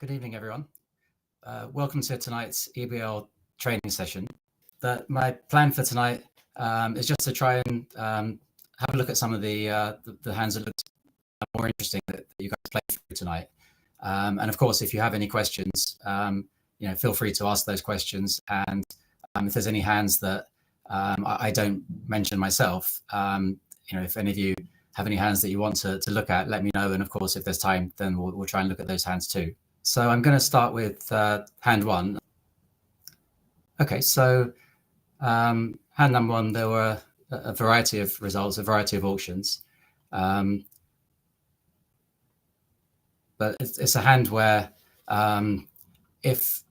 Good evening, everyone. Welcome to tonight's EBL training session. My plan for tonight is just to try and have a look at some of the hands that look more interesting that you guys played through tonight. And of course, if you have any questions, feel free to ask those questions. And if there's any hands that I don't mention myself, if any of you have any hands that you want to look at, let me know. And of course, if there's time, then we'll try and look at those hands too. So I'm going to start with hand one. Okay, so hand number one, there were a variety of results, a variety of auctions. But it's a hand where if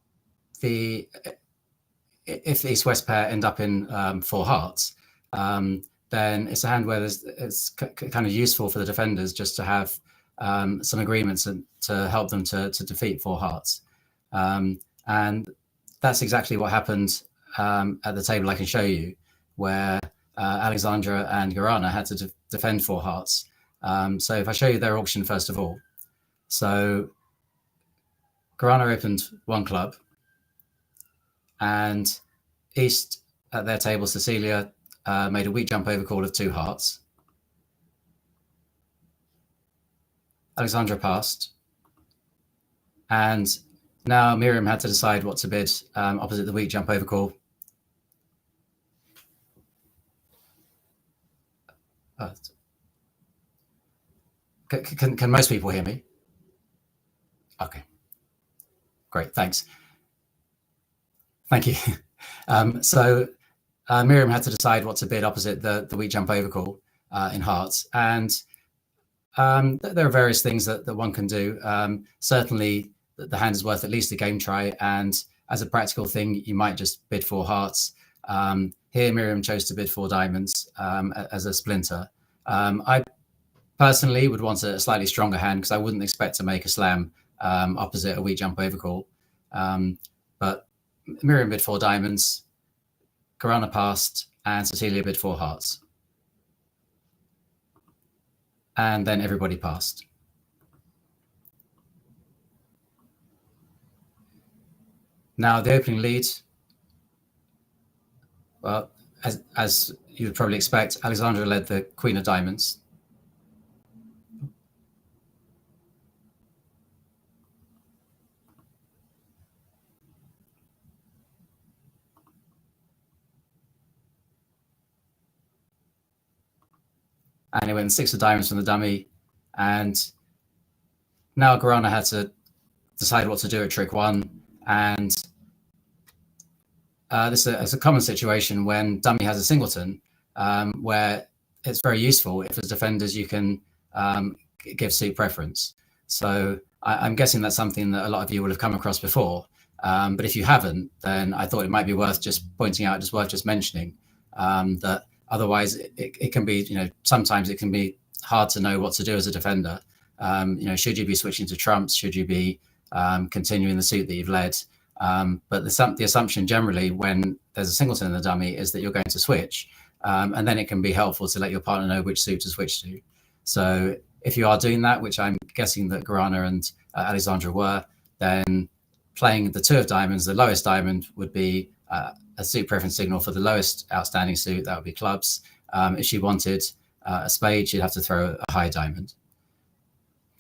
the East-West pair end up in four hearts, then it's a hand where it's kind of useful for the defenders just to have some agreements and to help them to defeat four hearts. And that's exactly what happened at the table I can show you, where Alexandra and Garana had to defend four hearts. So if I show you their auction first of all. So Garana opened one club, and East at their table, Cecilia made a weak jump over call of two hearts. Alexandra passed, and now Miriam had to decide what to bid opposite the weak jump over call. Can most people hear me? Okay, great, thanks. Thank you. So Miriam had to decide what to bid opposite the weak jump over call in hearts, and there are various things that one can do. Certainly, the hand is worth at least a game try, and as a practical thing, you might just bid four hearts. Here, Miriam chose to bid four diamonds as a splinter. I personally would want a slightly stronger hand because I wouldn't expect to make a slam opposite a weak jump over call. But Miriam bid four diamonds, Garana passed, and Cecilia bid four hearts. And then everybody passed. Now the opening lead, well, as you would probably expect, Alexandra led the Queen of Diamonds. And it went six of diamonds from the dummy. And now Garana had to decide what to do at trick one. And this is a common situation when dummy has a singleton, where it's very useful if as defenders you can give suit preference. So I'm guessing that's something that a lot of you will have come across before. But if you haven't, then I thought it might be worth just pointing out, just worth just mentioning that otherwise it can be, sometimes it can be hard to know what to do as a defender. Should you be switching to trumps? Should you be continuing the suit that you've led? But the assumption generally when there's a singleton in the dummy is that you're going to switch. And then it can be helpful to let your partner know which suit to switch to. So if you are doing that, which I'm guessing that Garana and Alexandra were, then playing the two of diamonds, the lowest diamond would be a suit preference signal for the lowest outstanding suit. That would be clubs. If she wanted a spade, she'd have to throw a high diamond.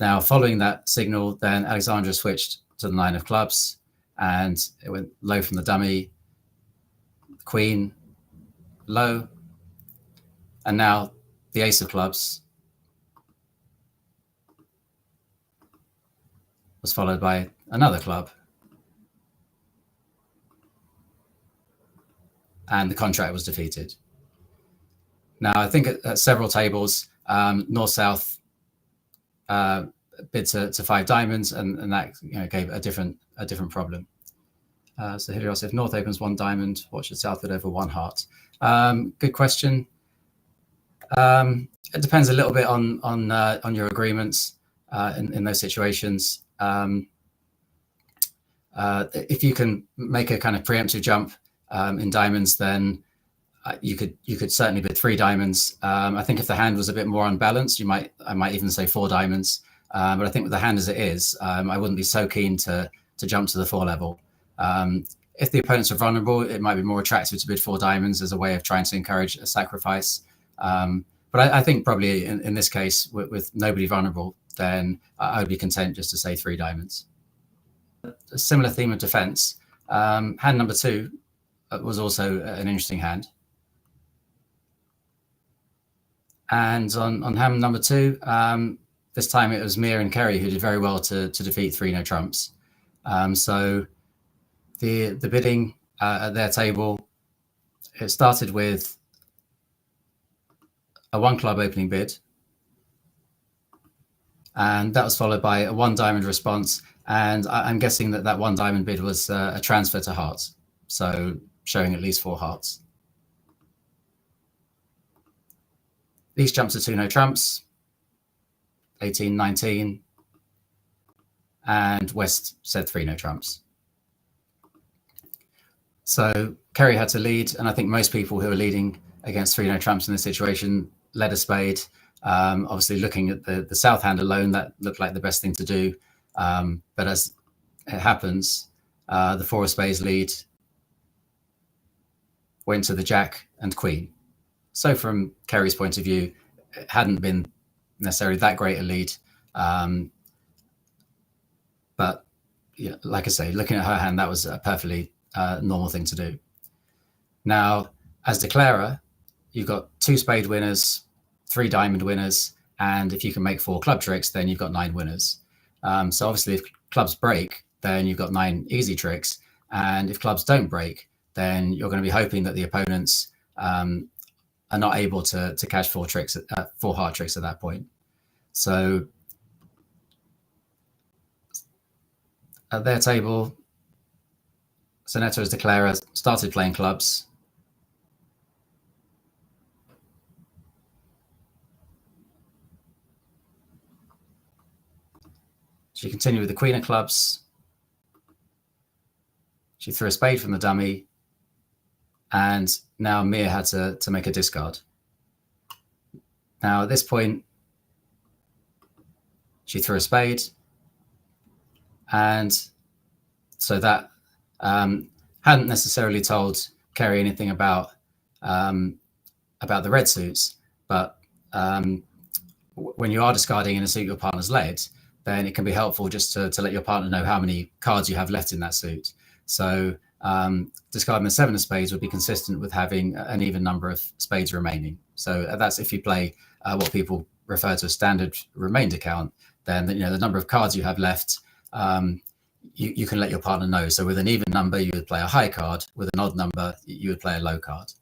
Now, following that signal, then Alexandra switched to the nine of clubs, and it went low from the dummy, queen, low, and now the ace of clubs was followed by another club, and the contract was defeated. Now, I think at several tables, North-South bid to five diamonds, and that gave a different problem. So Helios, if North opens one diamond, what should South bid over one heart? Good question. It depends a little bit on your agreements in those situations. If you can make a kind of preemptive jump in diamonds, then you could certainly bid three diamonds. I think if the hand was a bit more unbalanced, I might even say four diamonds. But I think with the hand as it is, I wouldn't be so keen to jump to the 4 level. If the opponents are vulnerable, it might be more attractive to bid 4 diamonds as a way of trying to encourage a sacrifice. But I think probably in this case, with nobody vulnerable, then I would be content just to say 3 diamonds. A similar theme of defense. Hand number 2 was also an interesting hand. And on hand number 2, this time it was Mia and Kerry who did very well to defeat 3 no trumps. So the bidding at their table, it started with a 1 club opening bid, and that was followed by a 1 diamond response. And I'm guessing that 1 diamond bid was a transfer to hearts, so showing at least 4 hearts. These jumps to 2 no trumps, 18, 19, and West said 3 no trumps. So Kerry had to lead, and I think most people who are leading against 3 no trumps in this situation led a spade. Obviously, looking at the south hand alone, that looked like the best thing to do. But as it happens, the 4 of spades lead went to the jack and queen. So from Kerry's point of view, it hadn't been necessarily that great a lead. But yeah, like I say, looking at her hand, that was a perfectly normal thing to do. Now, as declarer, you've got 2 spade winners, 3 diamond winners, and if you can make 4 club tricks, then you've got 9 winners. So obviously, if clubs break, then you've got 9 easy tricks, and if clubs don't break, then you're going to be hoping that the opponents are not able to cash 4 tricks, 4 heart tricks at that point. So at their table, Zanetta as declarer started playing clubs. She continued with the queen of clubs. She threw a spade from the dummy, and now Mia had to make a discard. Now at this point, she threw a spade, and so that hadn't necessarily told Kerry anything about the red suits, but when you are discarding in a suit your partner's led, then it can be helpful just to let your partner know how many cards you have left in that suit. So discarding the 7 of spades would be consistent with having an even number of spades remaining. So that's if you play what people refer to as standard remainder count, then the number of cards you have left, you can let your partner know. So with an even number, you would play a high card. With an odd number, you would play a low card.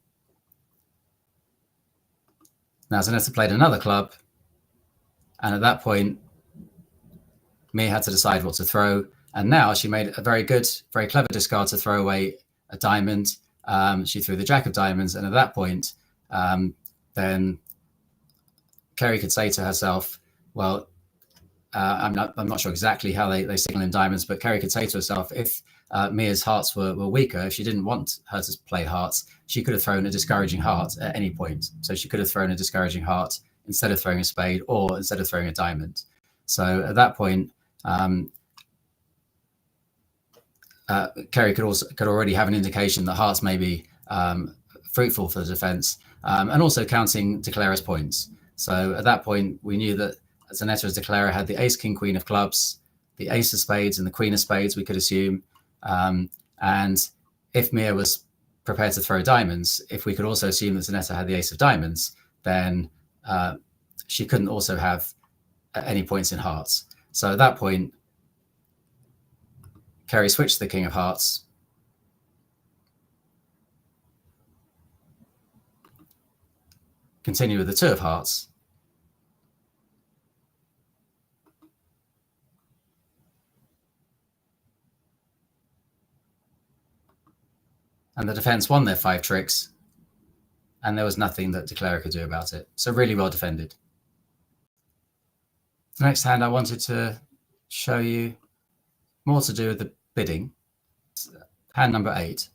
Now Zanetta played another club, and at that point, Mia had to decide what to throw. And now she made a very good, very clever discard to throw away a diamond. She threw the jack of diamonds. And at that point, then Kerry could say to herself, well, I'm not sure exactly how they signal in diamonds, but Kerry could say to herself, if Mia's hearts were weaker, if she didn't want her to play hearts, she could have thrown a discouraging heart at any point. So she could have thrown a discouraging heart instead of throwing a spade or instead of throwing a diamond. So at that point, Kerry could already have an indication that hearts may be fruitful for the defense, and also counting declarer's points. So at that point, we knew that Zanetta as declarer had the ace, king, queen of clubs, the ace of spades, and the queen of spades, we could assume. And if Mia was prepared to throw diamonds, if we could also assume that Zanetta had the ace of diamonds, then she couldn't also have any points in hearts. So at that point, Kerry switched to the king of hearts. Continue with the 2 of hearts. And the defense won their 5 tricks, and there was nothing that declarer could do about it. So really well defended. The next hand I wanted to show you more to do with the bidding. Hand number 8.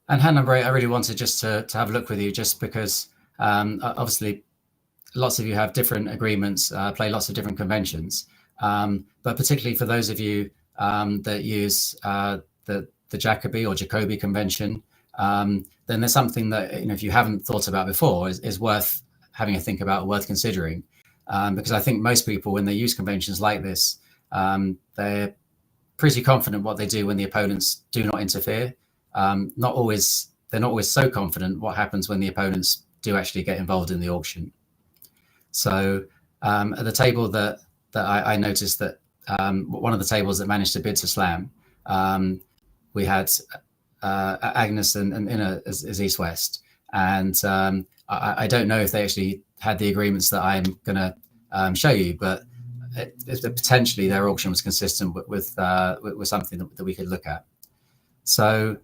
And hand number 8, I really wanted just to have a look with you, just because obviously lots of you have different agreements, play lots of different conventions. But particularly for those of you that use the Jacobi or Jacobi convention, then there's something that, if you haven't thought about before, is worth having a think about, worth considering. Because I think most people, when they use conventions like this, they're pretty confident what they do when the opponents do not interfere. They're not always so confident what happens when the opponents do actually get involved in the auction. So at the table that I noticed that one of the tables that managed to bid to slam, we had Agnes and Inna as East-West. And I don't know if they actually had the agreements that I'm going to show you, but potentially their auction was consistent with something that we could look at. So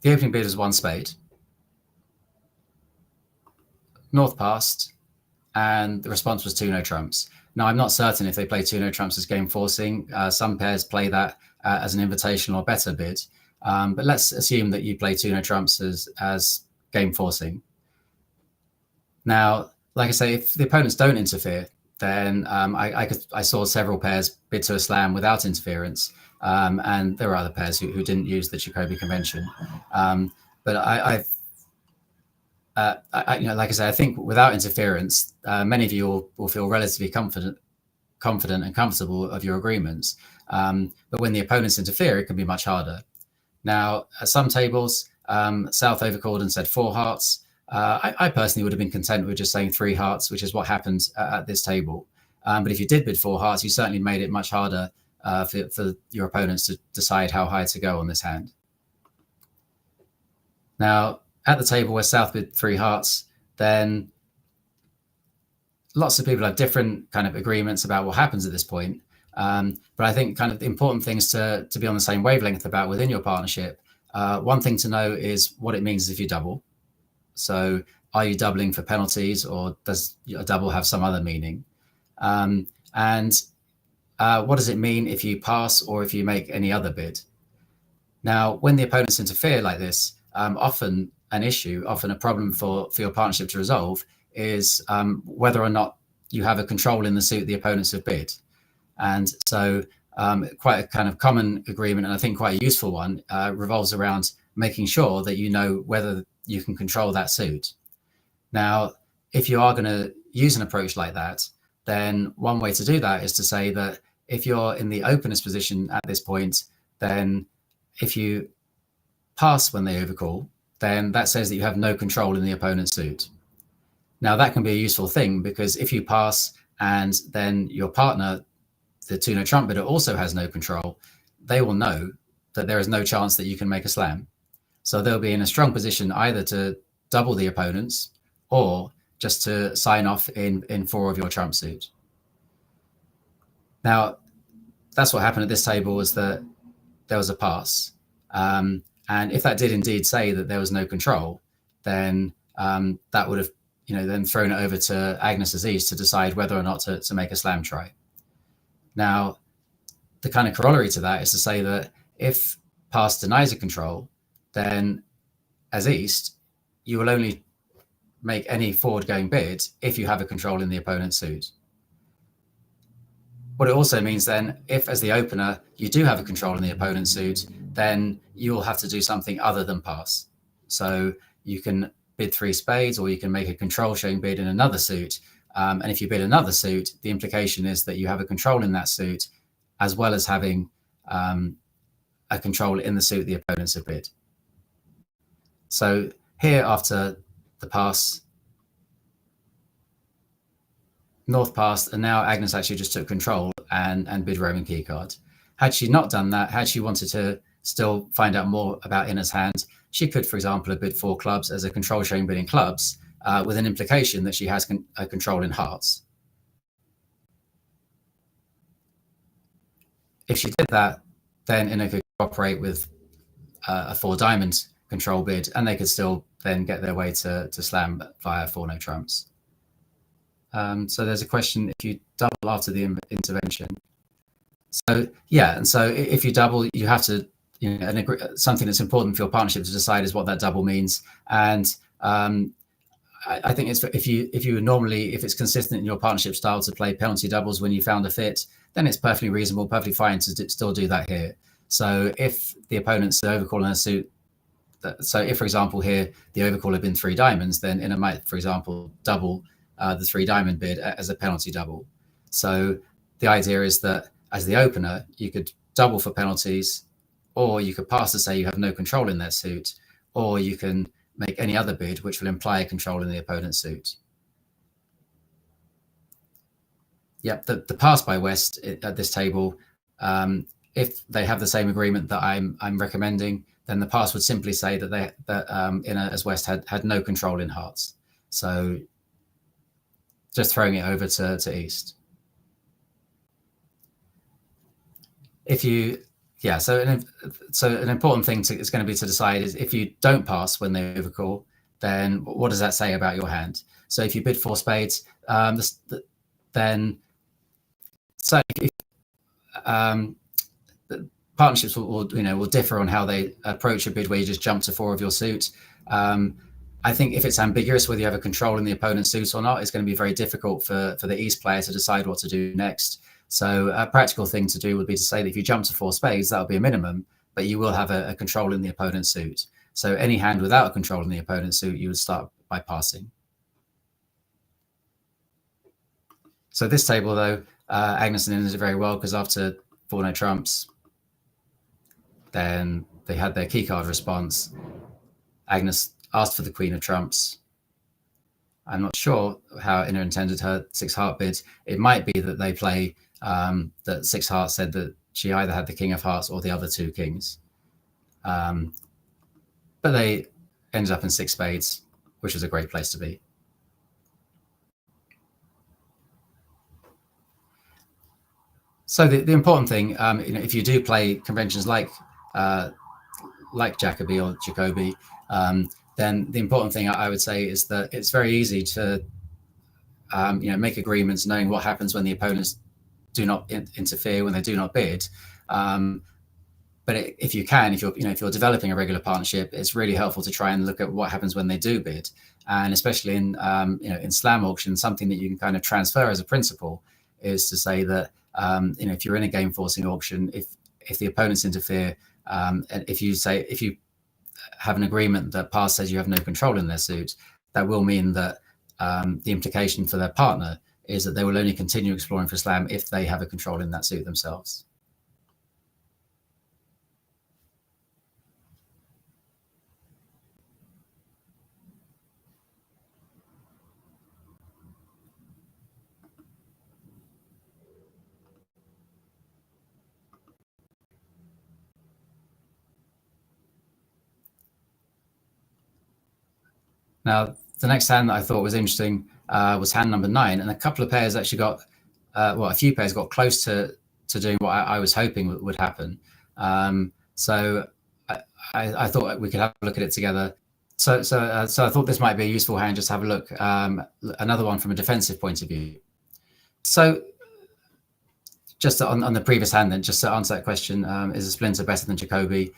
the opening bid was 1 spade. North passed, and the response was 2 no trumps. Now, I'm not certain if they play 2 no trumps as game forcing. Some pairs play that as an invitational or better bid. But let's assume that you play 2 no trumps as game forcing. Now, like I say, if the opponents don't interfere, then I saw several pairs bid to a slam without interference. And there were other pairs who didn't use the Jacobi convention. But like I say, I think without interference, many of you will feel relatively confident and comfortable of your agreements. But when the opponents interfere, it can be much harder. Now, at some tables, South overcalled and said 4 hearts. I personally would have been content with just saying 3 hearts, which is what happened at this table. But if you did bid 4 hearts, you certainly made it much harder for your opponents to decide how high to go on this hand. Now, at the table where South bid 3 hearts, then lots of people have different kind of agreements about what happens at this point. But I think kind of the important things to be on the same wavelength about within your partnership. One thing to know is what it means if you double. So are you doubling for penalties, or does a double have some other meaning? And what does it mean if you pass or if you make any other bid? Now, when the opponents interfere like this, often a problem for your partnership to resolve is whether or not you have a control in the suit the opponents have bid. And so quite a kind of common agreement, and I think quite a useful one, revolves around making sure that you know whether you can control that suit. Now, if you are going to use an approach like that, then one way to do that is to say that if you're in the opener's position at this point, then if you pass when they overcall, then that says that you have no control in the opponent's suit. Now, that can be a useful thing, because if you pass and then your partner, the 2 no trump bidder, also has no control, they will know that there is no chance that you can make a slam. So they'll be in a strong position either to double the opponents or just to sign off in 4 of your trump suit. Now, that's what happened at this table, was that there was a pass. And if that did indeed say that there was no control, then that would have then thrown it over to Agnes Aziz to decide whether or not to make a slam try. Now, the kind of corollary to that is to say that if pass denies a control, then as East, you will only make any forward-going bid if you have a control in the opponent's suit. What it also means then, if as the opener you do have a control in the opponent's suit, then you will have to do something other than pass. So you can bid 3 spades, or you can make a control showing bid in another suit. And if you bid another suit, the implication is that you have a control in that suit, as well as having a control in the suit the opponents have bid. So here, after the pass, North passed, and now Agnes actually just took control and bid Roman key card. Had she not done that, had she wanted to still find out more about Inna's hand, she could, for example, have bid 4 clubs as a control showing bid in clubs, with an implication that she has a control in hearts. If she did that, then Inna could cooperate with a 4 diamond control bid, and they could still then get their way to slam via 4 no trumps. So there's a question: if you double after the intervention. So yeah, and so if you double, you have to, something that's important for your partnership to decide is what that double means. And I think it's if you normally, if it's consistent in your partnership style to play penalty doubles when you found a fit, then it's perfectly reasonable, perfectly fine to still do that here. So if the opponent's overcalling a suit, so if, for example, here the overcall had been 3 diamonds, then Inner might, for example, double the 3 diamond bid as a penalty double. So the idea is that as the opener, you could double for penalties, or you could pass to say you have no control in their suit, or you can make any other bid which will imply a control in the opponent's suit. Yep, the pass by West at this table, if they have the same agreement that I'm recommending, then the pass would simply say that Inner as West had no control in hearts. So just throwing it over to East. If you, yeah, so an important thing is going to be to decide is if you don't pass when they overcall, then what does that say about your hand? So if you bid 4 spades, then so if, partnerships will differ on how they approach a bid where you just jump to 4 of your suit. I think if it's ambiguous whether you have a control in the opponent's suit or not, it's going to be very difficult for the East player to decide what to do next. So a practical thing to do would be to say that if you jump to 4 spades, that'll be a minimum, but you will have a control in the opponent's suit. So any hand without a control in the opponent's suit, you would start by passing. So this table, though, Agnes and Inner did very well because after 4 no trumps, then they had their keycard response. Agnes asked for the Queen of Trumps. I'm not sure how Inner intended her 6 heart bid. It might be that they play that 6 hearts said that she either had the King of Hearts or the other 2 kings. But they ended up in 6 spades, which was a great place to be. So the important thing, if you do play conventions like Jacoby or Jacoby, then the important thing I would say is that it's very easy to make agreements knowing what happens when the opponents do not interfere, when they do not bid. But if you're developing a regular partnership, it's really helpful to try and look at what happens when they do bid, and especially in slam auction, something that you can kind of transfer as a principle is to say that if you're in a game forcing auction, if the opponents interfere, and if you have an agreement that pass says you have no control in their suit, that will mean that the implication for their partner is that they will only continue exploring for slam if they have a control in that suit themselves. Now, the next hand that I thought was interesting was hand number 9, and a couple of pairs actually got, a few pairs got close to doing what I was hoping would happen. So I thought we could have a look at it together. So I thought this might be a useful hand just to have a look. Another one from a defensive point of view. So just on the previous hand, then, just to answer that question, is a splinter better than Jacoby?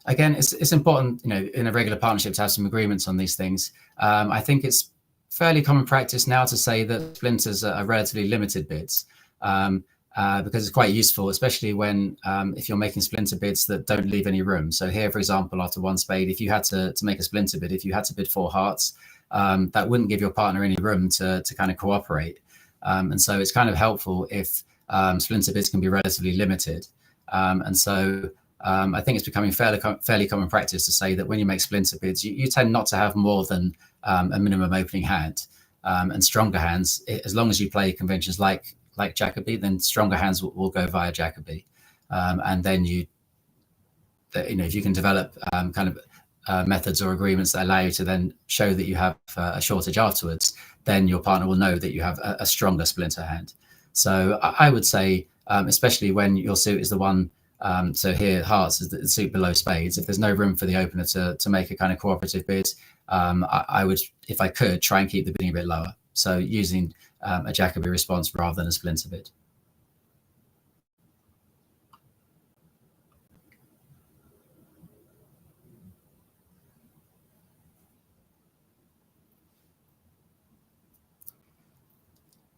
Again, it's important, in a regular partnership to have some agreements on these things. I think it's fairly common practice now to say that splinters are relatively limited bids, because it's quite useful, especially when if you're making splinter bids that don't leave any room. So here, for example, after 1 spade, if you had to make a splinter bid, if you had to bid 4 hearts, that wouldn't give your partner any room to kind of cooperate. And so it's kind of helpful if splinter bids can be relatively limited. And so I think it's becoming fairly common practice to say that when you make splinter bids, you tend not to have more than a minimum opening hand. And stronger hands, as long as you play conventions like Jacoby, then stronger hands will go via Jacoby. And then if you can develop methods or agreements that allow you to then show that you have a shortage afterwards, then your partner will know that you have a stronger splinter hand. So I would say, especially when your suit is the one, so here hearts is the suit below spades, if there's no room for the opener to make a kind of cooperative bid, I would, if I could, try and keep the bidding a bit lower. So using a Jacoby response rather than a splinter bid.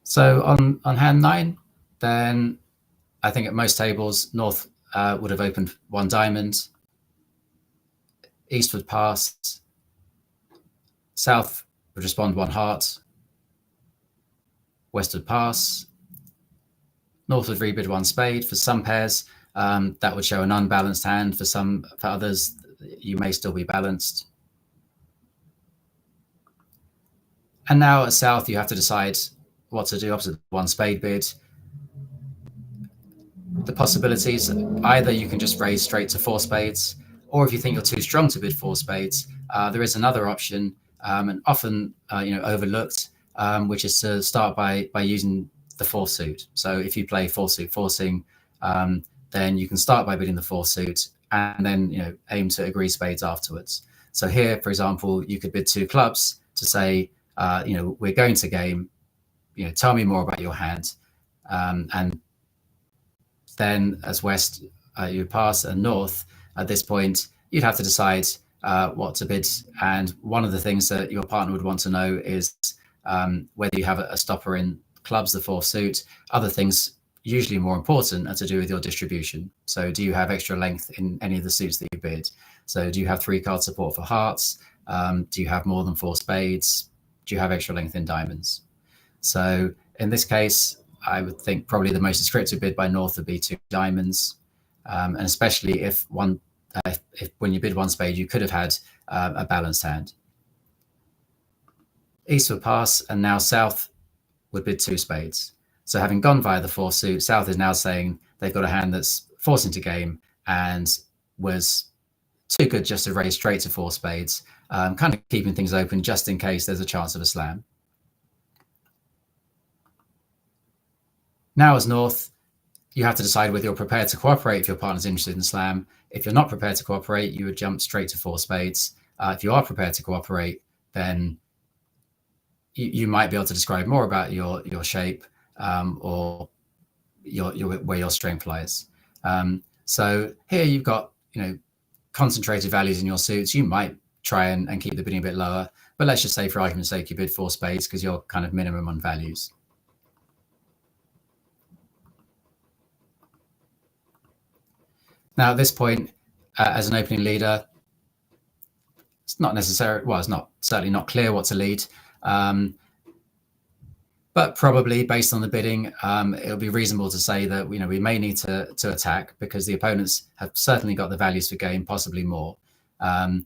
So on hand 9, then I think at most tables, North would have opened 1 diamond, East would pass, South would respond 1 heart, West would pass, North would rebid 1 spade. For some pairs, that would show an unbalanced hand. For others, you may still be balanced. And now at South, you have to decide what to do opposite 1 spade bid. The possibilities, either you can just raise straight to 4 spades, or if you think you're too strong to bid 4 spades, there is another option, and often overlooked, which is to start by using the 4th suit. So if you play 4th suit forcing, then you can start by bidding the 4th suit and then aim to agree spades afterwards. So here, for example, you could bid 2 clubs to say, we're going to game, tell me more about your hand, and then as West you would pass, and North at this point you'd have to decide what to bid. And one of the things that your partner would want to know is whether you have a stopper in clubs, the 4th suit. Other things, usually more important, are to do with your distribution. So do you have extra length in any of the suits that you bid? So do you have 3-card support for hearts? Do you have more than 4 spades? Do you have extra length in diamonds? So in this case, I would think probably the most descriptive bid by North would be 2 diamonds, and especially if when you bid 1 spade, you could have had a balanced hand. East would pass, and now South would bid 2 spades. So having gone via the 4th suit, South is now saying they've got a hand that's forcing to game and was too good just to raise straight to 4 spades, kind of keeping things open just in case there's a chance of a slam. Now as North, you have to decide whether you're prepared to cooperate if your partner's interested in slam. If you're not prepared to cooperate, you would jump straight to 4 spades. If you are prepared to cooperate, then you might be able to describe more about your shape or where your strength lies. So here you've got concentrated values in your suits. You might try and keep the bidding a bit lower, but let's just say for argument's sake you bid 4 spades because you're kind of minimum on values. Now at this point, as an opening leader, it's not necessary. Well, it's certainly not clear what to lead, but probably based on the bidding, it'll be reasonable to say that we may need to attack because the opponents have certainly got the values for game, possibly more, and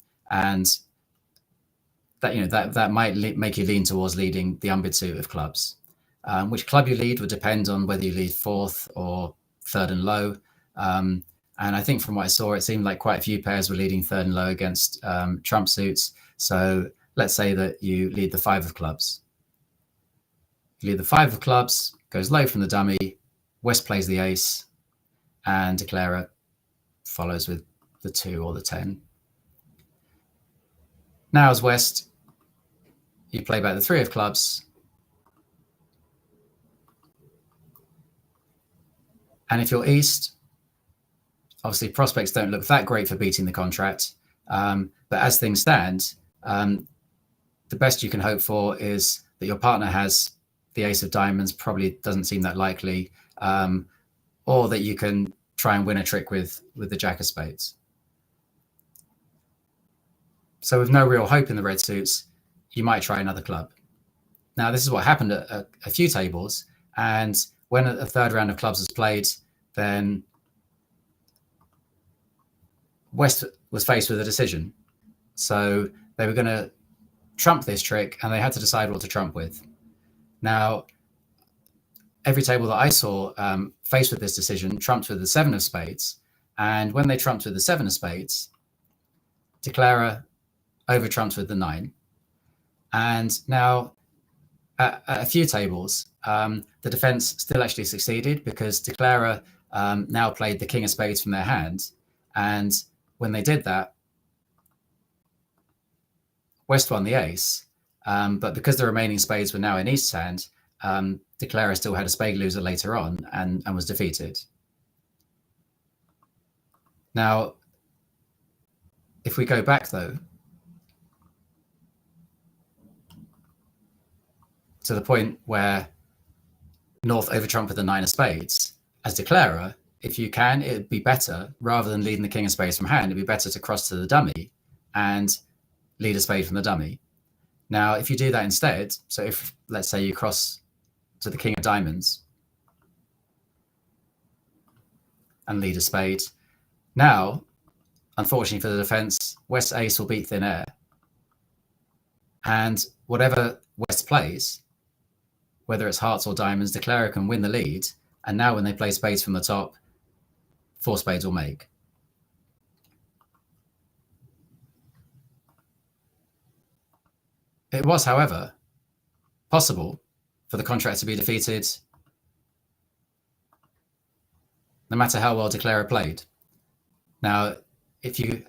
that might make you lean towards leading the unbid suit of clubs. Which club you lead would depend on whether you lead 4th or 3rd and low. And I think from what I saw, it seemed like quite a few pairs were leading 3rd and low against trump suits. So let's say that you lead the 5 of clubs. You lead the 5 of clubs, goes low from the dummy, West plays the ace, and declarer follows with the 2 or the 10. Now as West, you play back the 3 of clubs. And if you're East, obviously prospects don't look that great for beating the contract. But as things stand, the best you can hope for is that your partner has the ace of diamonds, probably doesn't seem that likely, or that you can try and win a trick with the jack of spades. So with no real hope in the red suits, you might try another club. Now, this is what happened at a few tables, and when a 3rd round of clubs was played, then West was faced with a decision. So they were going to trump this trick, and they had to decide what to trump with. Now, every table that I saw faced with this decision trumped with the 7 of spades. And when they trumped with the 7 of spades, declarer over trumped with the 9. And now at a few tables, the defense still actually succeeded because declarer now played the king of spades from their hand. And when they did that, West won the ace. But because the remaining spades were now in East's hand, declarer still had a spade loser later on and was defeated. Now, if we go back, though, to the point where North over trump with the 9 of spades. As declarer, if you can, it would be better, rather than leading the king of spades from hand, it'd be better to cross to the dummy and lead a spade from the dummy. Now, if you do that instead, so if, let's say, you cross to the king of diamonds and lead a spade, now, unfortunately for the defense, West ace will beat thin air. And whatever West plays, whether it's hearts or diamonds, declarer can win the lead. And now when they play spades from the top, 4 spades will make. It was, however, possible for the contract to be defeated no matter how well declarer played. Now, if you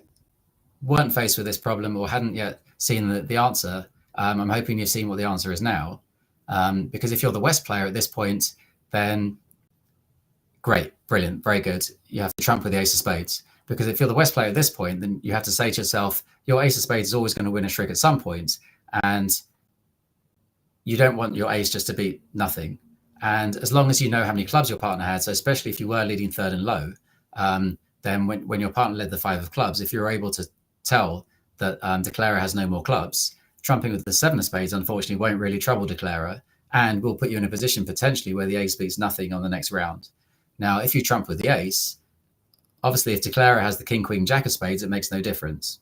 weren't faced with this problem or hadn't yet seen the answer, I'm hoping you've seen what the answer is now. Because if you're the West player at this point, then great, brilliant, very good. You have to trump with the ace of spades. Because if you're the West player at this point, then you have to say to yourself, your ace of spades is always going to win a trick at some point, and you don't want your ace just to beat nothing. And as long as you know how many clubs your partner had, so especially if you were leading third and low, then when your partner led the 5 of clubs, if you're able to tell that declarer has no more clubs, trumping with the 7 of spades unfortunately won't really trouble declarer, and will put you in a position potentially where the ace beats nothing on the next round. Now, if you trump with the ace, obviously if declarer has the king, queen, jack of spades, it makes no difference.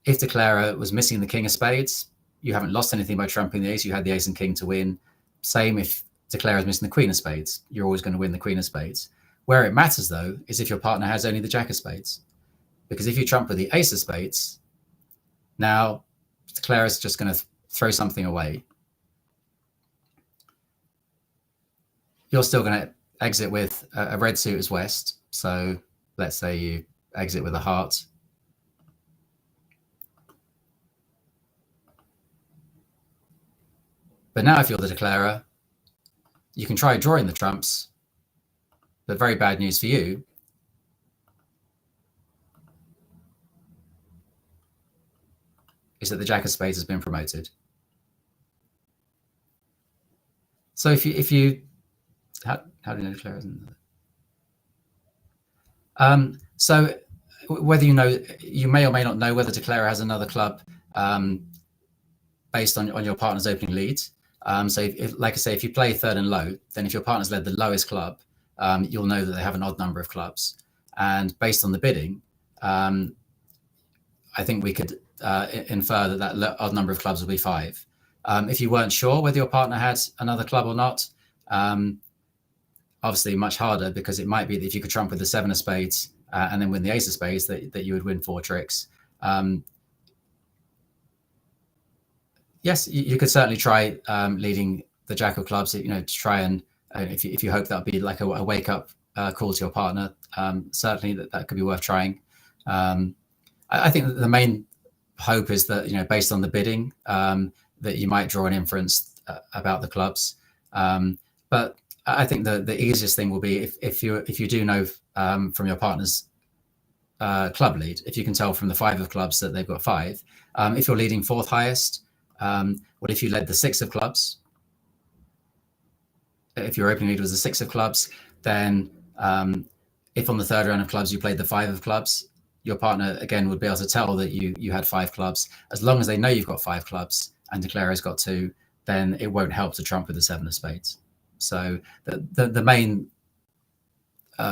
If declarer was missing the king of spades, you haven't lost anything by trumping the ace. You had the ace and king to win. Same if declarer is missing the queen of spades. You're always going to win the queen of spades. Where it matters, though, is if your partner has only the jack of spades. Because if you trump with the ace of spades, now declarer is just going to throw something away. You're still going to exit with a red suit as West. So let's say you exit with a heart. But now if you're the declarer, you can try drawing the trumps, but very bad news for you. Is that the jack of spades has been promoted. So if you how do you know declarer isn't there? So whether you may or may not know whether declarer has another club based on your partner's opening lead. So like I say, if you play third and low, then if your partner's led the lowest club, you'll know that they have an odd number of clubs. And based on the bidding, I think we could infer that odd number of clubs will be 5. If you weren't sure whether your partner had another club or not, obviously much harder, because it might be that if you could trump with the 7 of spades and then win the ace of spades, that you would win 4 tricks. Yes, you could certainly try leading the jack of clubs, to try and if you hope that would be like a wake up call to your partner. Certainly that could be worth trying. I think that the main hope is that, based on the bidding, that you might draw an inference about the clubs. But I think the easiest thing will be if you do know from your partner's club lead, if you can tell from the 5 of clubs that they've got 5. If you're leading 4th highest, what if you led the 6 of clubs? If your opening lead was the 6 of clubs, then if on the 3rd round of clubs you played the 5 of clubs, your partner again would be able to tell that you had 5 clubs. As long as they know you've got 5 clubs and declarer has got 2, then it won't help to trump with the 7 of spades. So the main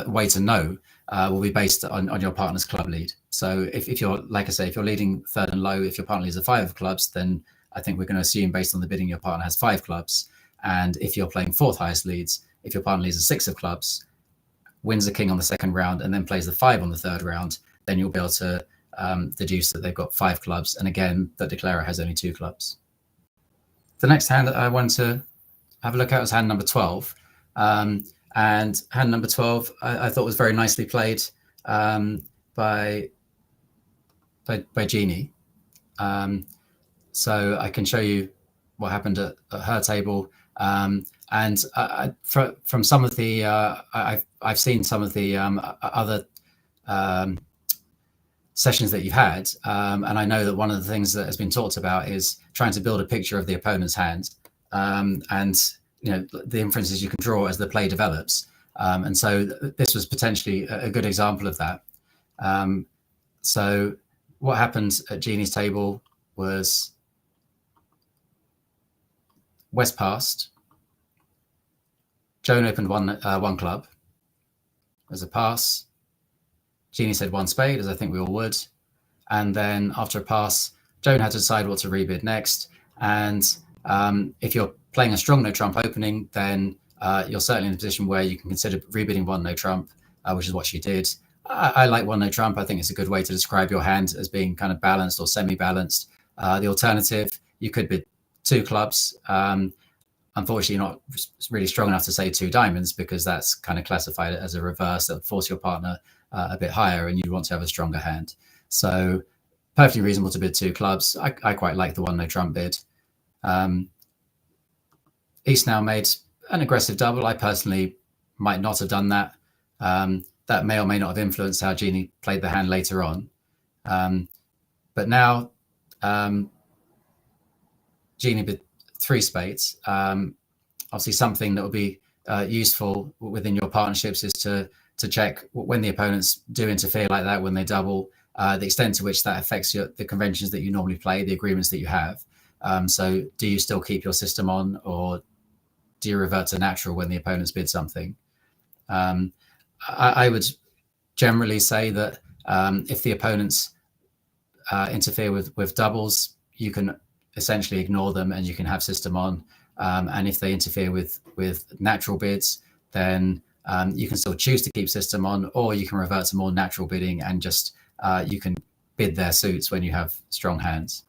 way to know will be based on your partner's club lead. So if you're, like I say, if you're leading 3rd and low, if your partner leads a 5 of clubs, then I think we're going to assume based on the bidding your partner has 5 clubs. And if you're playing 4th highest leads, if your partner leads a 6 of clubs, wins the king on the 2nd round, and then plays the 5 on the 3rd round, then you'll be able to deduce that they've got 5 clubs. And again, the declarer has only 2 clubs. The next hand that I want to have a look at was hand number 12. And hand number 12, I thought was very nicely played by Jeannie. So I can show you what happened at her table. And from some of the, I've seen some of the other sessions that you've had, and I know that one of the things that has been talked about is trying to build a picture of the opponent's hand. And the inferences you can draw as the play develops. And so this was potentially a good example of that. So what happened at Jeannie's table was West passed. Joan opened one club as a pass. Jeannie said one spade, as I think we all would. And then after a pass, Joan had to decide what to rebid next. And if you're playing a strong no trump opening, then you're certainly in a position where you can consider rebidding one no trump, which is what she did. I like one no trump. I think it's a good way to describe your hand as being kind of balanced or semi-balanced. The alternative, you could bid two clubs. Unfortunately, not really strong enough to say two diamonds, because that's kind of classified as a reverse that would force your partner a bit higher, and you'd want to have a stronger hand. So perfectly reasonable to bid two clubs. I quite like the one no trump bid. East now made an aggressive double. I personally might not have done that. That may or may not have influenced how Jeannie played the hand later on. But now Jeannie bid three spades. Obviously, something that would be useful within your partnerships is to check when the opponents do interfere like that, when they double, the extent to which that affects the conventions that you normally play, the agreements that you have. So do you still keep your system on, or do you revert to natural when the opponents bid something? I would generally say that if the opponents interfere with doubles, you can essentially ignore them and you can have system on. And if they interfere with natural bids, then you can still choose to keep system on, or you can revert to more natural bidding and just you can bid their suits when you have strong hands.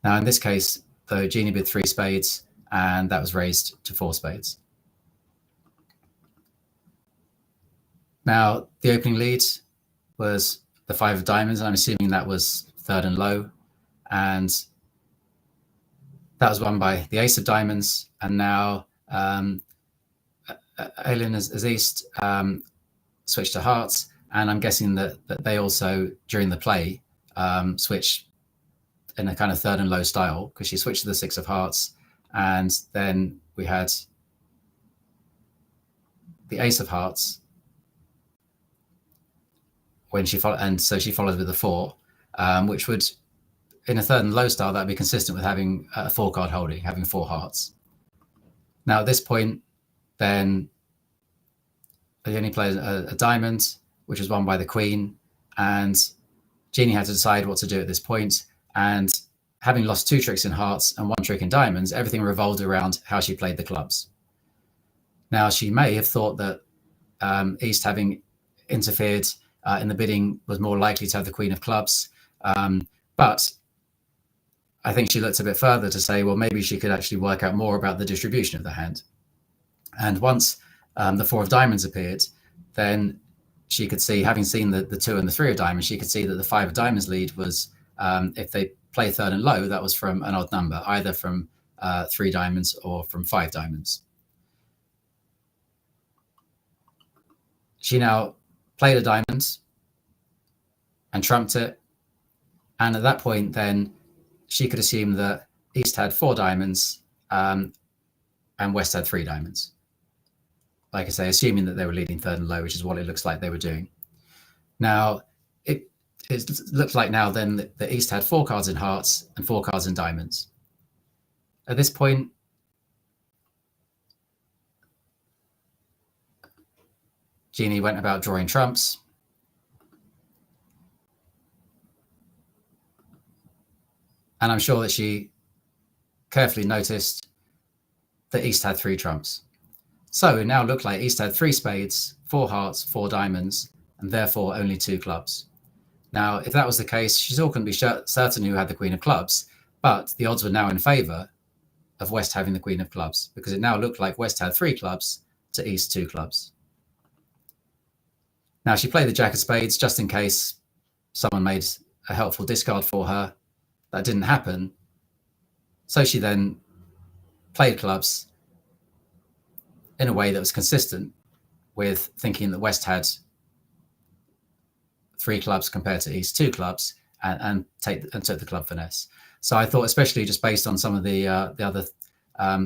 Now, in this case, though, Jeannie bid three spades, and that was raised to four spades. Now, the opening lead was the five of diamonds, and I'm assuming that was third and low. And that was won by the ace of diamonds. And now Aileen as East switched to hearts. And I'm guessing that they also, during the play, switched in a kind of third and low style, because she switched to the six of hearts. And then we had the ace of hearts when she followed, and so she followed with a four, which would, in a third and low style, that would be consistent with having a four card holding, having four hearts. Now at this point, then they only played a diamond, which was won by the queen, and Jeannie had to decide what to do at this point. And having lost two tricks in hearts and one trick in diamonds, everything revolved around how she played the clubs. Now, she may have thought that East, having interfered in the bidding, was more likely to have the queen of clubs. But I think she looked a bit further to say, well, maybe she could actually work out more about the distribution of the hand. And once the four of diamonds appeared, then she could see, having seen the two and the three of diamonds, she could see that the five of diamonds lead was, if they play third and low, that was from an odd number, either from three diamonds or from five diamonds. She now played a diamond and trumped it. And at that point, then she could assume that East had four diamonds and West had three diamonds. Like I say, assuming that they were leading third and low, which is what it looks like they were doing. Now, it looks like now then that East had four cards in hearts and four cards in diamonds. At this point, Jeannie went about drawing trumps. And I'm sure that she carefully noticed that East had three trumps. So it now looked like East had three spades, four hearts, four diamonds, and therefore only two clubs. Now, if that was the case, she still couldn't be certain who had the queen of clubs, but the odds were now in favour of West having the queen of clubs, because it now looked like West had three clubs to East two clubs. Now, she played the jack of spades just in case someone made a helpful discard for her. That didn't happen. So she then played clubs in a way that was consistent with thinking that West had three clubs compared to East two clubs, and took the club finesse. So I thought, especially just based on some of the other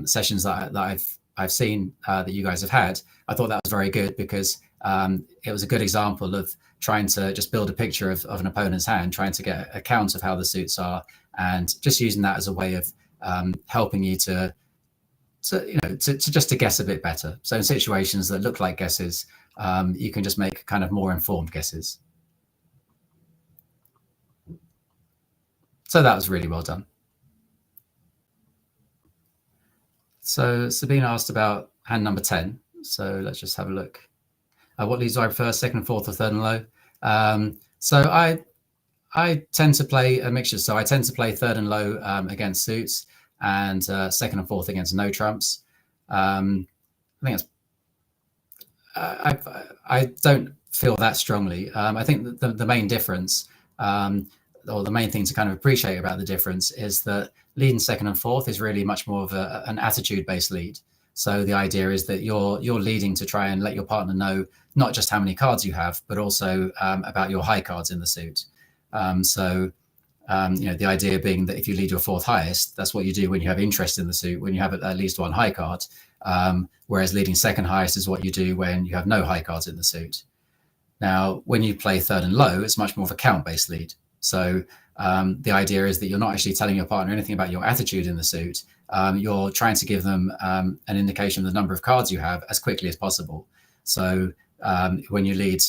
sessions that I've I've seen that you guys have had, I thought that was very good because it was a good example of trying to just build a picture of an opponent's hand, trying to get a count of how the suits are, and just using that as a way of helping you to just to guess a bit better. So in situations that look like guesses, you can just make kind of more informed guesses. So that was really well done. So Sabine asked about hand number 10. So let's just have a look. What leads do I prefer, second and fourth or third and low? So I tend to play a mixture. So I tend to play third and low against suits, and second and fourth against no trumps. I think it's. I don't feel that strongly. I think the main difference, or the main thing to kind of appreciate about the difference, is that leading second and fourth is really much more of an attitude-based lead. So the idea is that you're leading to try and let your partner know not just how many cards you have, but also about your high cards in the suit. The idea being that if you lead your fourth highest, that's what you do when you have interest in the suit, when you have at least one high card. Whereas leading second highest is what you do when you have no high cards in the suit. Now, when you play third and low, it's much more of a count-based lead. So the idea is that you're not actually telling your partner anything about your attitude in the suit. You're trying to give them an indication of the number of cards you have as quickly as possible. So when you lead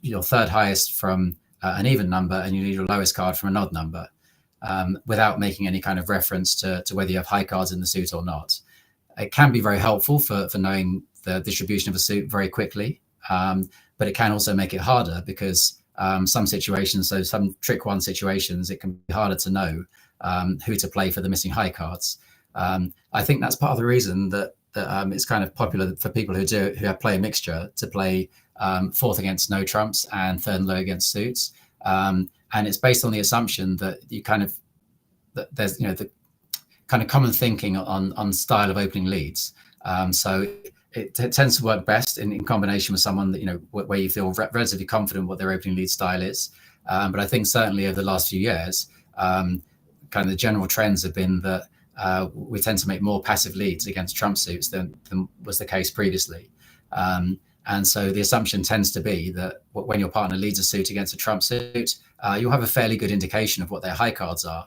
your third highest from an even number, and you lead your lowest card from an odd number, without making any kind of reference to whether you have high cards in the suit or not. It can be very helpful for knowing the distribution of a suit very quickly, but it can also make it harder because some situations, so some trick one situations, it can be harder to know who to play for the missing high cards. I think that's part of the reason that it's kind of popular for people who play a mixture to play fourth against no trumps and third and low against suits, and it's based on the assumption that there's the kind of common thinking on style of opening leads. So it tends to work best in combination with someone that where you feel relatively confident what their opening lead style is. But I think certainly over the last few years, kind of the general trends have been that we tend to make more passive leads against trump suits than was the case previously. And so the assumption tends to be that when your partner leads a suit against a trump suit, you'll have a fairly good indication of what their high cards are.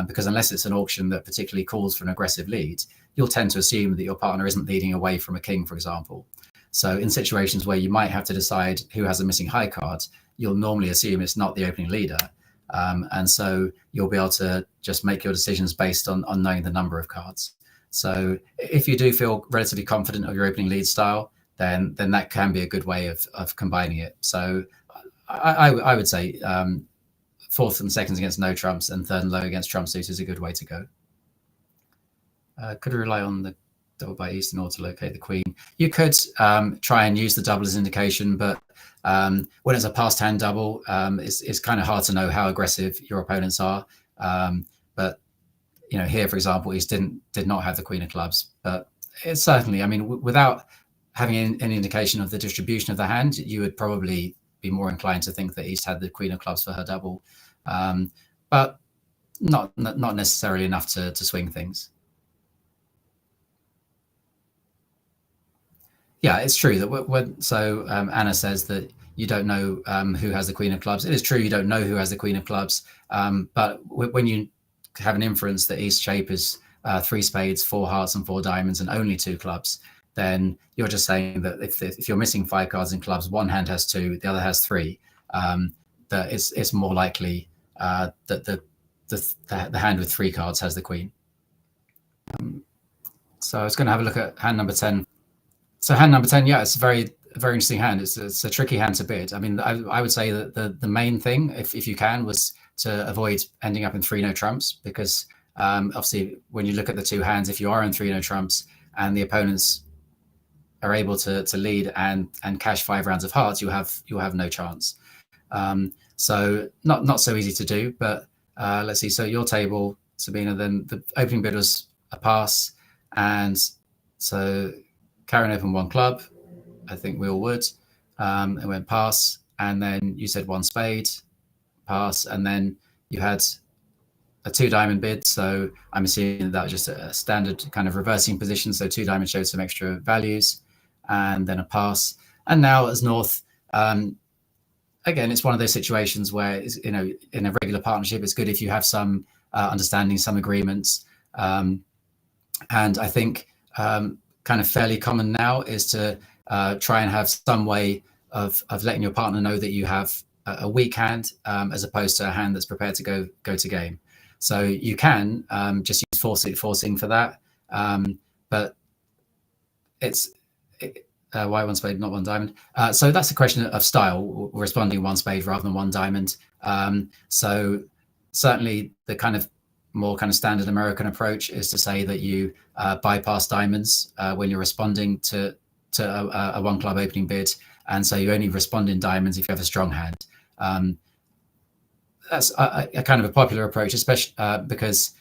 Because unless it's an auction that particularly calls for an aggressive lead, you'll tend to assume that your partner isn't leading away from a king, for example. So in situations where you might have to decide who has a missing high card, you'll normally assume it's not the opening leader. And so you'll be able to just make your decisions based on knowing the number of cards. So if you do feel relatively confident of your opening lead style, then that can be a good way of combining it. So I would say fourth and seconds against no trumps and third and low against trump suits is a good way to go. Could rely on the double by east in order to locate the queen. You could try and use the double as indication, but when it's a past hand double, it's kind of hard to know how aggressive your opponents are. But here, for example, East did not have the queen of clubs, but it's certainly, I mean, without having any indication of the distribution of the hand, you would probably be more inclined to think that East had the queen of clubs for her double, but not necessarily enough to swing things. Yeah, it's true that Anna says that you don't know who has the queen of clubs. It is true you don't know who has the queen of clubs, but when you have an inference that East shape is 3 spades, 4 hearts and 4 diamonds and only 2 clubs, then you're just saying that if you're missing 5 cards in clubs, one hand has 2, the other has 3, that it's more likely that the hand with 3 cards has the queen. So I was going to have a look at hand number 10. So hand number 10, yeah, it's a very interesting hand. It's a tricky hand to bid. I mean, I would say that the main thing, if you can, was to avoid ending up in 3 no trumps, because obviously when you look at the 2 hands, if you are in 3 no trumps and the opponents are able to lead and cash 5 rounds of hearts, you'll have no chance. So not so easy to do, but let's see. So your table, Sabina, then the opening bid was a pass, and so Karen opened 1 club. I think we all would. It went pass, and then you said 1 spade, pass, and then you had a 2-diamond bid, so I'm assuming that was just a standard kind of reversing position. So 2 diamonds showed some extra values, and then a pass. And now as North, again, it's one of those situations where, in a regular partnership, it's good if you have some understanding, some agreements. And I think kind of fairly common now is to try and have some way of letting your partner know that you have a weak hand, as opposed to a hand that's prepared to go to game. So you can just use forcing for that, but it's why 1 spade, not 1 diamond? So that's a question of style, responding 1 spade rather than 1 diamond. So certainly the kind of more kind of standard American approach is to say that you bypass diamonds when you're responding to a 1 club opening bid, and so you only respond in diamonds if you have a strong hand. That's a kind of a popular approach, especially because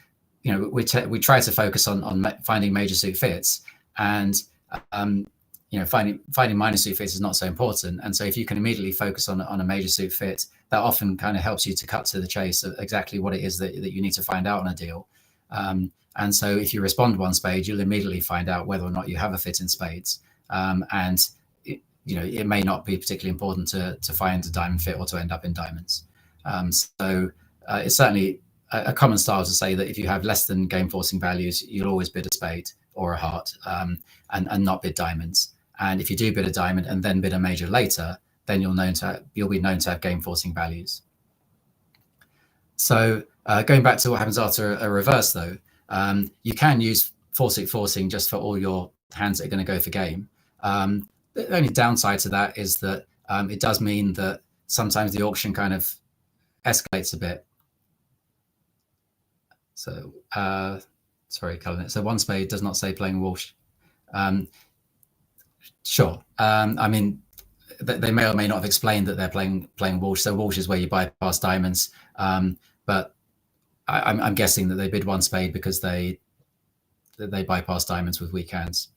we try to focus on finding major suit fits, and finding minor suit fits is not so important. And so if you can immediately focus on a major suit fit, that often kind of helps you to cut to the chase of exactly what it is that you need to find out on a deal. And so if you respond 1 spade, you'll immediately find out whether or not you have a fit in spades. And it may not be particularly important to find a diamond fit or to end up in diamonds. So it's certainly a common style to say that if you have less than game forcing values, you'll always bid a spade or a heart, and not bid diamonds. And if you do bid a diamond and then bid a major later, then you'll be known to have game forcing values. So going back to what happens after a reverse, though, you can use forcing just for all your hands that are going to go for game. The only downside to that is that it does mean that sometimes the auction kind of escalates a bit. So sorry, Cullen. So 1 spade does not say playing Walsh. Sure. I mean, they may or may not have explained that they're playing Walsh. So Walsh is where you bypass diamonds. But I'm guessing that they bid 1 spade because they bypass diamonds with weak hands.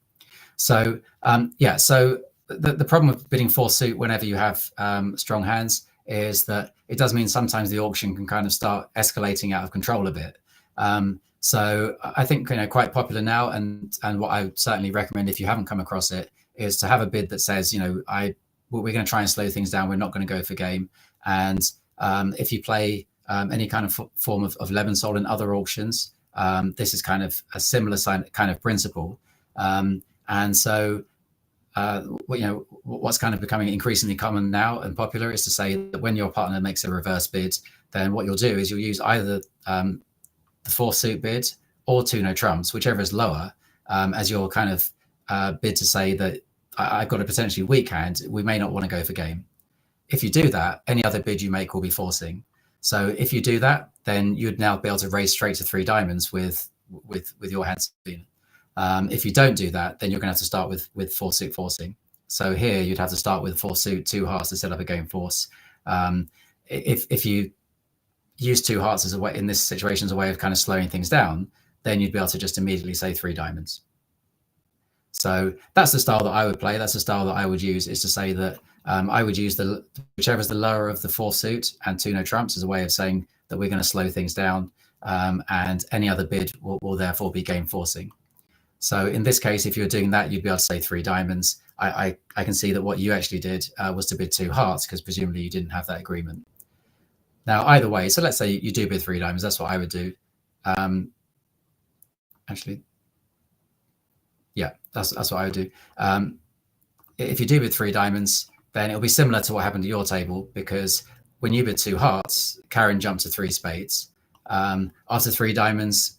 So so the problem with bidding 4 suit whenever you have strong hands is that it does mean sometimes the auction can kind of start escalating out of control a bit. So I think quite popular now, and what I would certainly recommend if you haven't come across it is to have a bid that says we're going to try and slow things down. We're not going to go for game. And if you play any kind of form of Lebensol in other auctions, this is kind of a similar kind of principle. And so what's kind of becoming increasingly common now and popular is to say that when your partner makes a reverse bid, then what you'll do is you'll use either the 4 suit bid or 2 no trumps, whichever is lower, as your kind of bid to say that I've got a potentially weak hand. We may not want to go for game. If you do that, any other bid you make will be forcing. So if you do that, then you'd now be able to raise straight to 3 diamonds with your hands. If you don't do that, then you're going to have to start with 4 suit forcing. So here you'd have to start with 4 suit, 2 hearts to set up a game force. If you use 2 hearts as a way in this situation as a way of kind of slowing things down, then you'd be able to just immediately say 3 diamonds. So that's the style that I would play. That's the style that I would use, is to say that I would use whichever is the lower of the 4 suit and 2 no trumps as a way of saying that we're going to slow things down, and any other bid will therefore be game forcing. So in this case, if you're doing that, you'd be able to say 3 diamonds. I can see that what you actually did was to bid 2 hearts, because presumably you didn't have that agreement. Now, either way, so let's say you do bid 3 diamonds. That's what I would do. Actually, yeah, that's what I would do. If you do bid 3 diamonds, then it'll be similar to what happened to your table, because when you bid 2 hearts, Karen jumped to 3 spades. After 3 diamonds,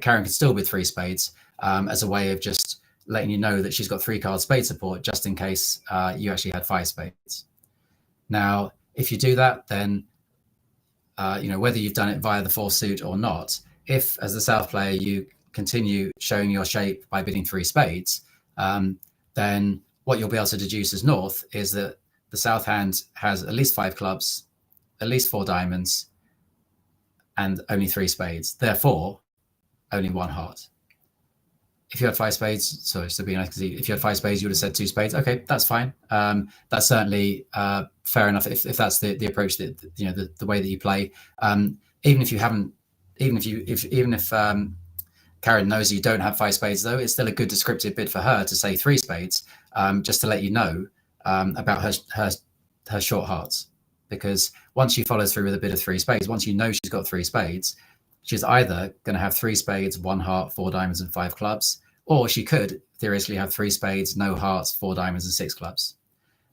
Karen could still bid 3 spades as a way of just letting you know that she's got 3 card spade support, just in case you actually had 5 spades. Now, if you do that, then whether you've done it via the 4 suit or not, if as the South player you continue showing your shape by bidding 3 spades, then what you'll be able to deduce as North is that the South hand has at least 5 clubs, at least 4 diamonds, and only 3 spades. Therefore, only 1 heart. If you had 5 spades, sorry, so being nice, if you had 5 spades, you would have said 2 spades. Okay, that's fine. That's certainly fair enough if that's the approach that the way that you play. even if Karen knows you don't have 5 spades, though, it's still a good descriptive bid for her to say 3 spades, just to let you know about her short hearts. Because once she follows through with a bid of 3 spades, once you know she's got 3 spades, she's either going to have 3 spades, 1 heart, 4 diamonds, and 5 clubs, or she could theoretically have 3 spades, no hearts, 4 diamonds, and 6 clubs.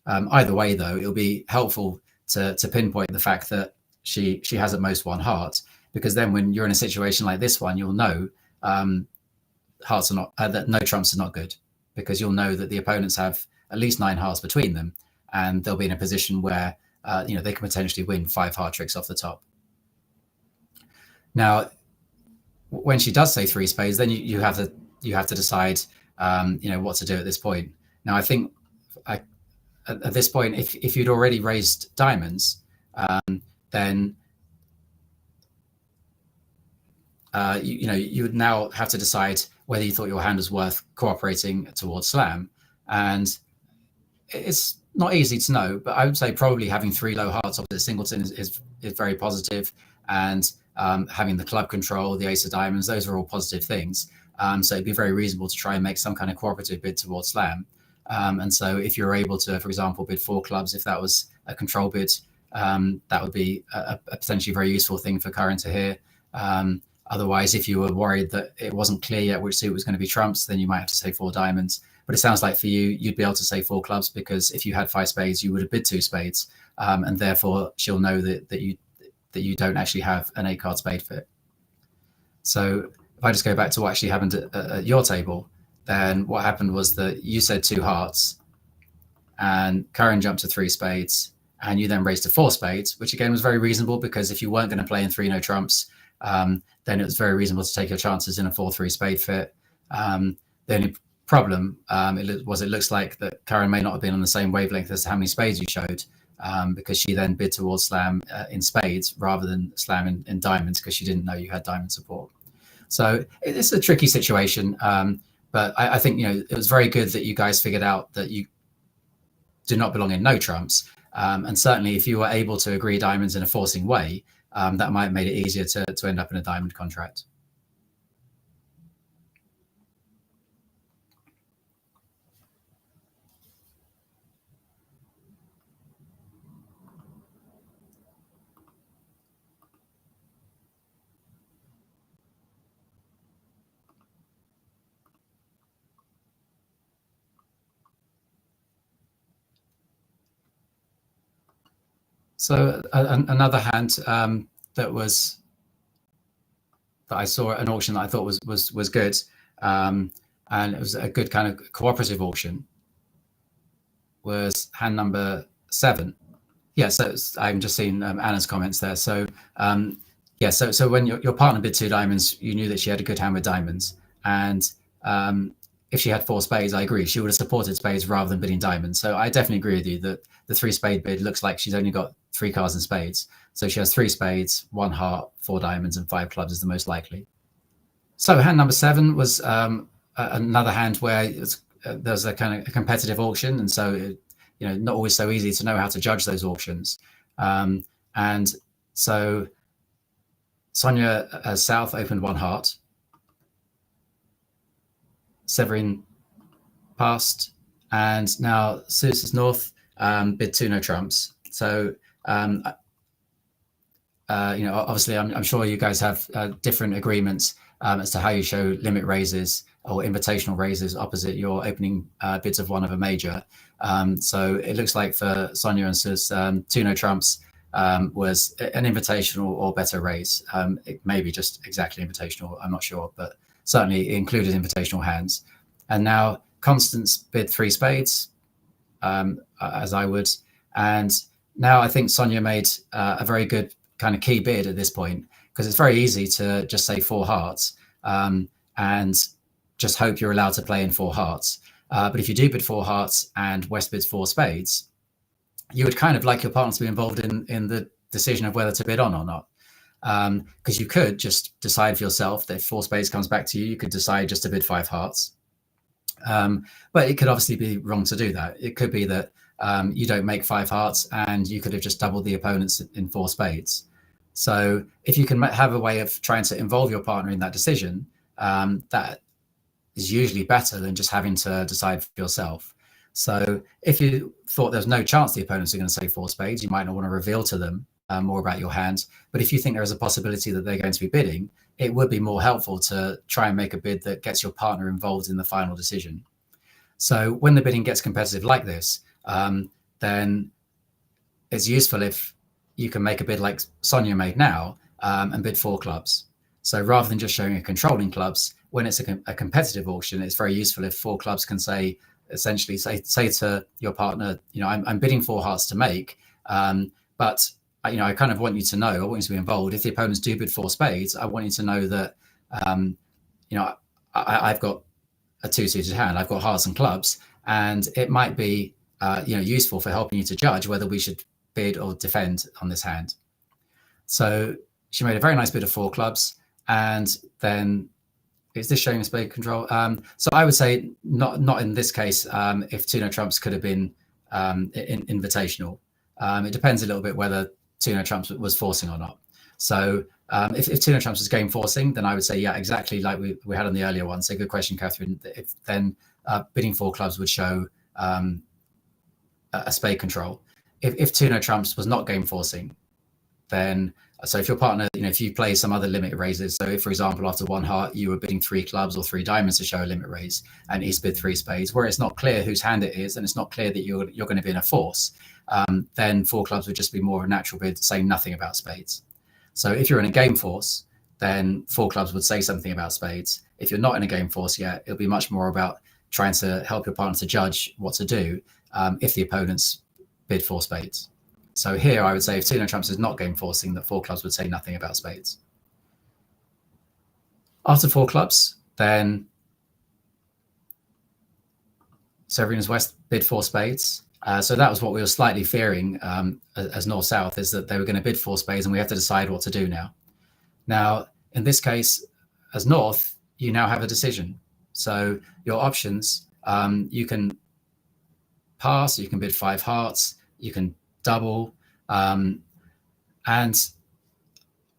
Either way, though, it'll be helpful to pinpoint the fact that she has at most 1 heart, because then when you're in a situation like this one, you'll know hearts are not that no trumps are not good, because you'll know that the opponents have at least 9 hearts between them, and they'll be in a position where they can potentially win 5 heart tricks off the top. Now, when she does say 3 spades, then you have to decide what to do at this point. Now, I think at this point, if you'd already raised diamonds, then you would now have to decide whether you thought your hand was worth cooperating towards slam. And it's not easy to know, but I would say probably having 3 low hearts opposite singleton is very positive, and having the club control, the ace of diamonds, those are all positive things. So it'd be very reasonable to try and make some kind of cooperative bid towards slam. And so if you're able to, for example, bid 4 clubs, if that was a control bid, that would be a potentially very useful thing for Karen to hear. Otherwise, if you were worried that it wasn't clear yet which suit was going to be trumps, then you might have to say 4 diamonds. But it sounds like for you, you'd be able to say 4 clubs, because if you had 5 spades, you would have bid 2 spades, and therefore she'll know that you don't actually have an 8-card spade fit. So if I just go back to what actually happened at your table, then what happened was that you said 2 hearts, and Karen jumped to 3 spades, and you then raised to 4 spades, which again was very reasonable, because if you weren't going to play in 3 no trumps, then it was very reasonable to take your chances in a 4-3 spade fit. The only problem it looks like that Karen may not have been on the same wavelength as how many spades you showed, because she then bid towards slam in spades rather than slam in diamonds, because she didn't know you had diamond support. So it's a tricky situation, but I think it was very good that you guys figured out that you do not belong in no trumps, and certainly if you were able to agree diamonds in a forcing way, that might have made it easier to end up in a diamond contract. So another hand that I saw at an auction that I thought was good, and it was a good kind of cooperative auction, was hand number 7. Yeah, so I'm just seeing Anna's comments there. So so when your partner bid 2 diamonds, you knew that she had a good hand with diamonds, and if she had 4 spades, I agree, she would have supported spades rather than bidding diamonds. So I definitely agree with you that the 3 spade bid looks like she's only got 3 cards and spades. So she has 3 spades, 1 heart, 4 diamonds, and 5 clubs is the most likely. So hand number 7 was another hand where there's a kind of a competitive auction, and so not always so easy to know how to judge those auctions. And so Sonia South opened 1 heart. Severin passed, and now Susis North bid 2 no trumps. So obviously I'm sure you guys have different agreements as to how you show limit raises or invitational raises opposite your opening bids of 1 of a major. So it looks like for Sonia and Sus, 2 no trumps was an invitational or better raise. It may be just exactly invitational, I'm not sure, but certainly it included invitational hands. And now Constance bid 3 spades, as I would. And now I think Sonia made a very good kind of key bid at this point, because it's very easy to just say 4 hearts and just hope you're allowed to play in 4 hearts. But if you do bid 4 hearts and West bids 4 spades, you would kind of like your partner to be involved in the decision of whether to bid on or not. Because you could just decide for yourself that if 4 spades comes back to you, you could decide just to bid 5 hearts. But it could obviously be wrong to do that. It could be that you don't make 5 hearts and you could have just doubled the opponents in 4 spades. So if you can have a way of trying to involve your partner in that decision, that is usually better than just having to decide for yourself. So if you thought there's no chance the opponents are going to say four spades, you might not want to reveal to them more about your hand. But if you think there is a possibility that they're going to be bidding, it would be more helpful to try and make a bid that gets your partner involved in the final decision. So when the bidding gets competitive like this, then it's useful if you can make a bid like Sonia made now and bid four clubs. So rather than just showing a controlling clubs, when it's a competitive auction, it's very useful if four clubs can say, essentially say to your partner, I'm bidding four hearts to make, but I kind of want you to know, I want you to be involved. If the opponents do bid four spades, I want you to know that, I've got a two-suited hand, I've got hearts and clubs, and it might be, useful for helping you to judge whether we should bid or defend on this hand. So she made a very nice bid of four clubs, and then is this showing a spade control? So I would say not in this case. If two no trumps could have been invitational, it depends a little bit whether two no trumps was forcing or not. So if two no trumps was game forcing, then I would say yeah, exactly like we had on the earlier one. So good question, Catherine. Then bidding four clubs would show a spade control. If two no trumps was not game forcing, then so if your partner, if you play some other limit raises, so if, for example, after one heart, you were bidding three clubs or three diamonds to show a limit raise, and he's bid three spades, where it's not clear whose hand it is, and it's not clear that you're going to be in a force, then four clubs would just be more of a natural bid saying nothing about spades. So if you're in a game force, then four clubs would say something about spades. If you're not in a game force yet, it'll be much more about trying to help your partner to judge what to do if the opponents bid four spades. So here I would say if two no trumps is not game forcing, that four clubs would say nothing about spades. After four clubs, then Severina's West bid four spades. So that was what we were slightly fearing as North-South, is that they were going to bid four spades and we have to decide what to do now. Now, in this case, as North, you now have a decision. So your options, you can pass, you can bid five hearts, you can double, and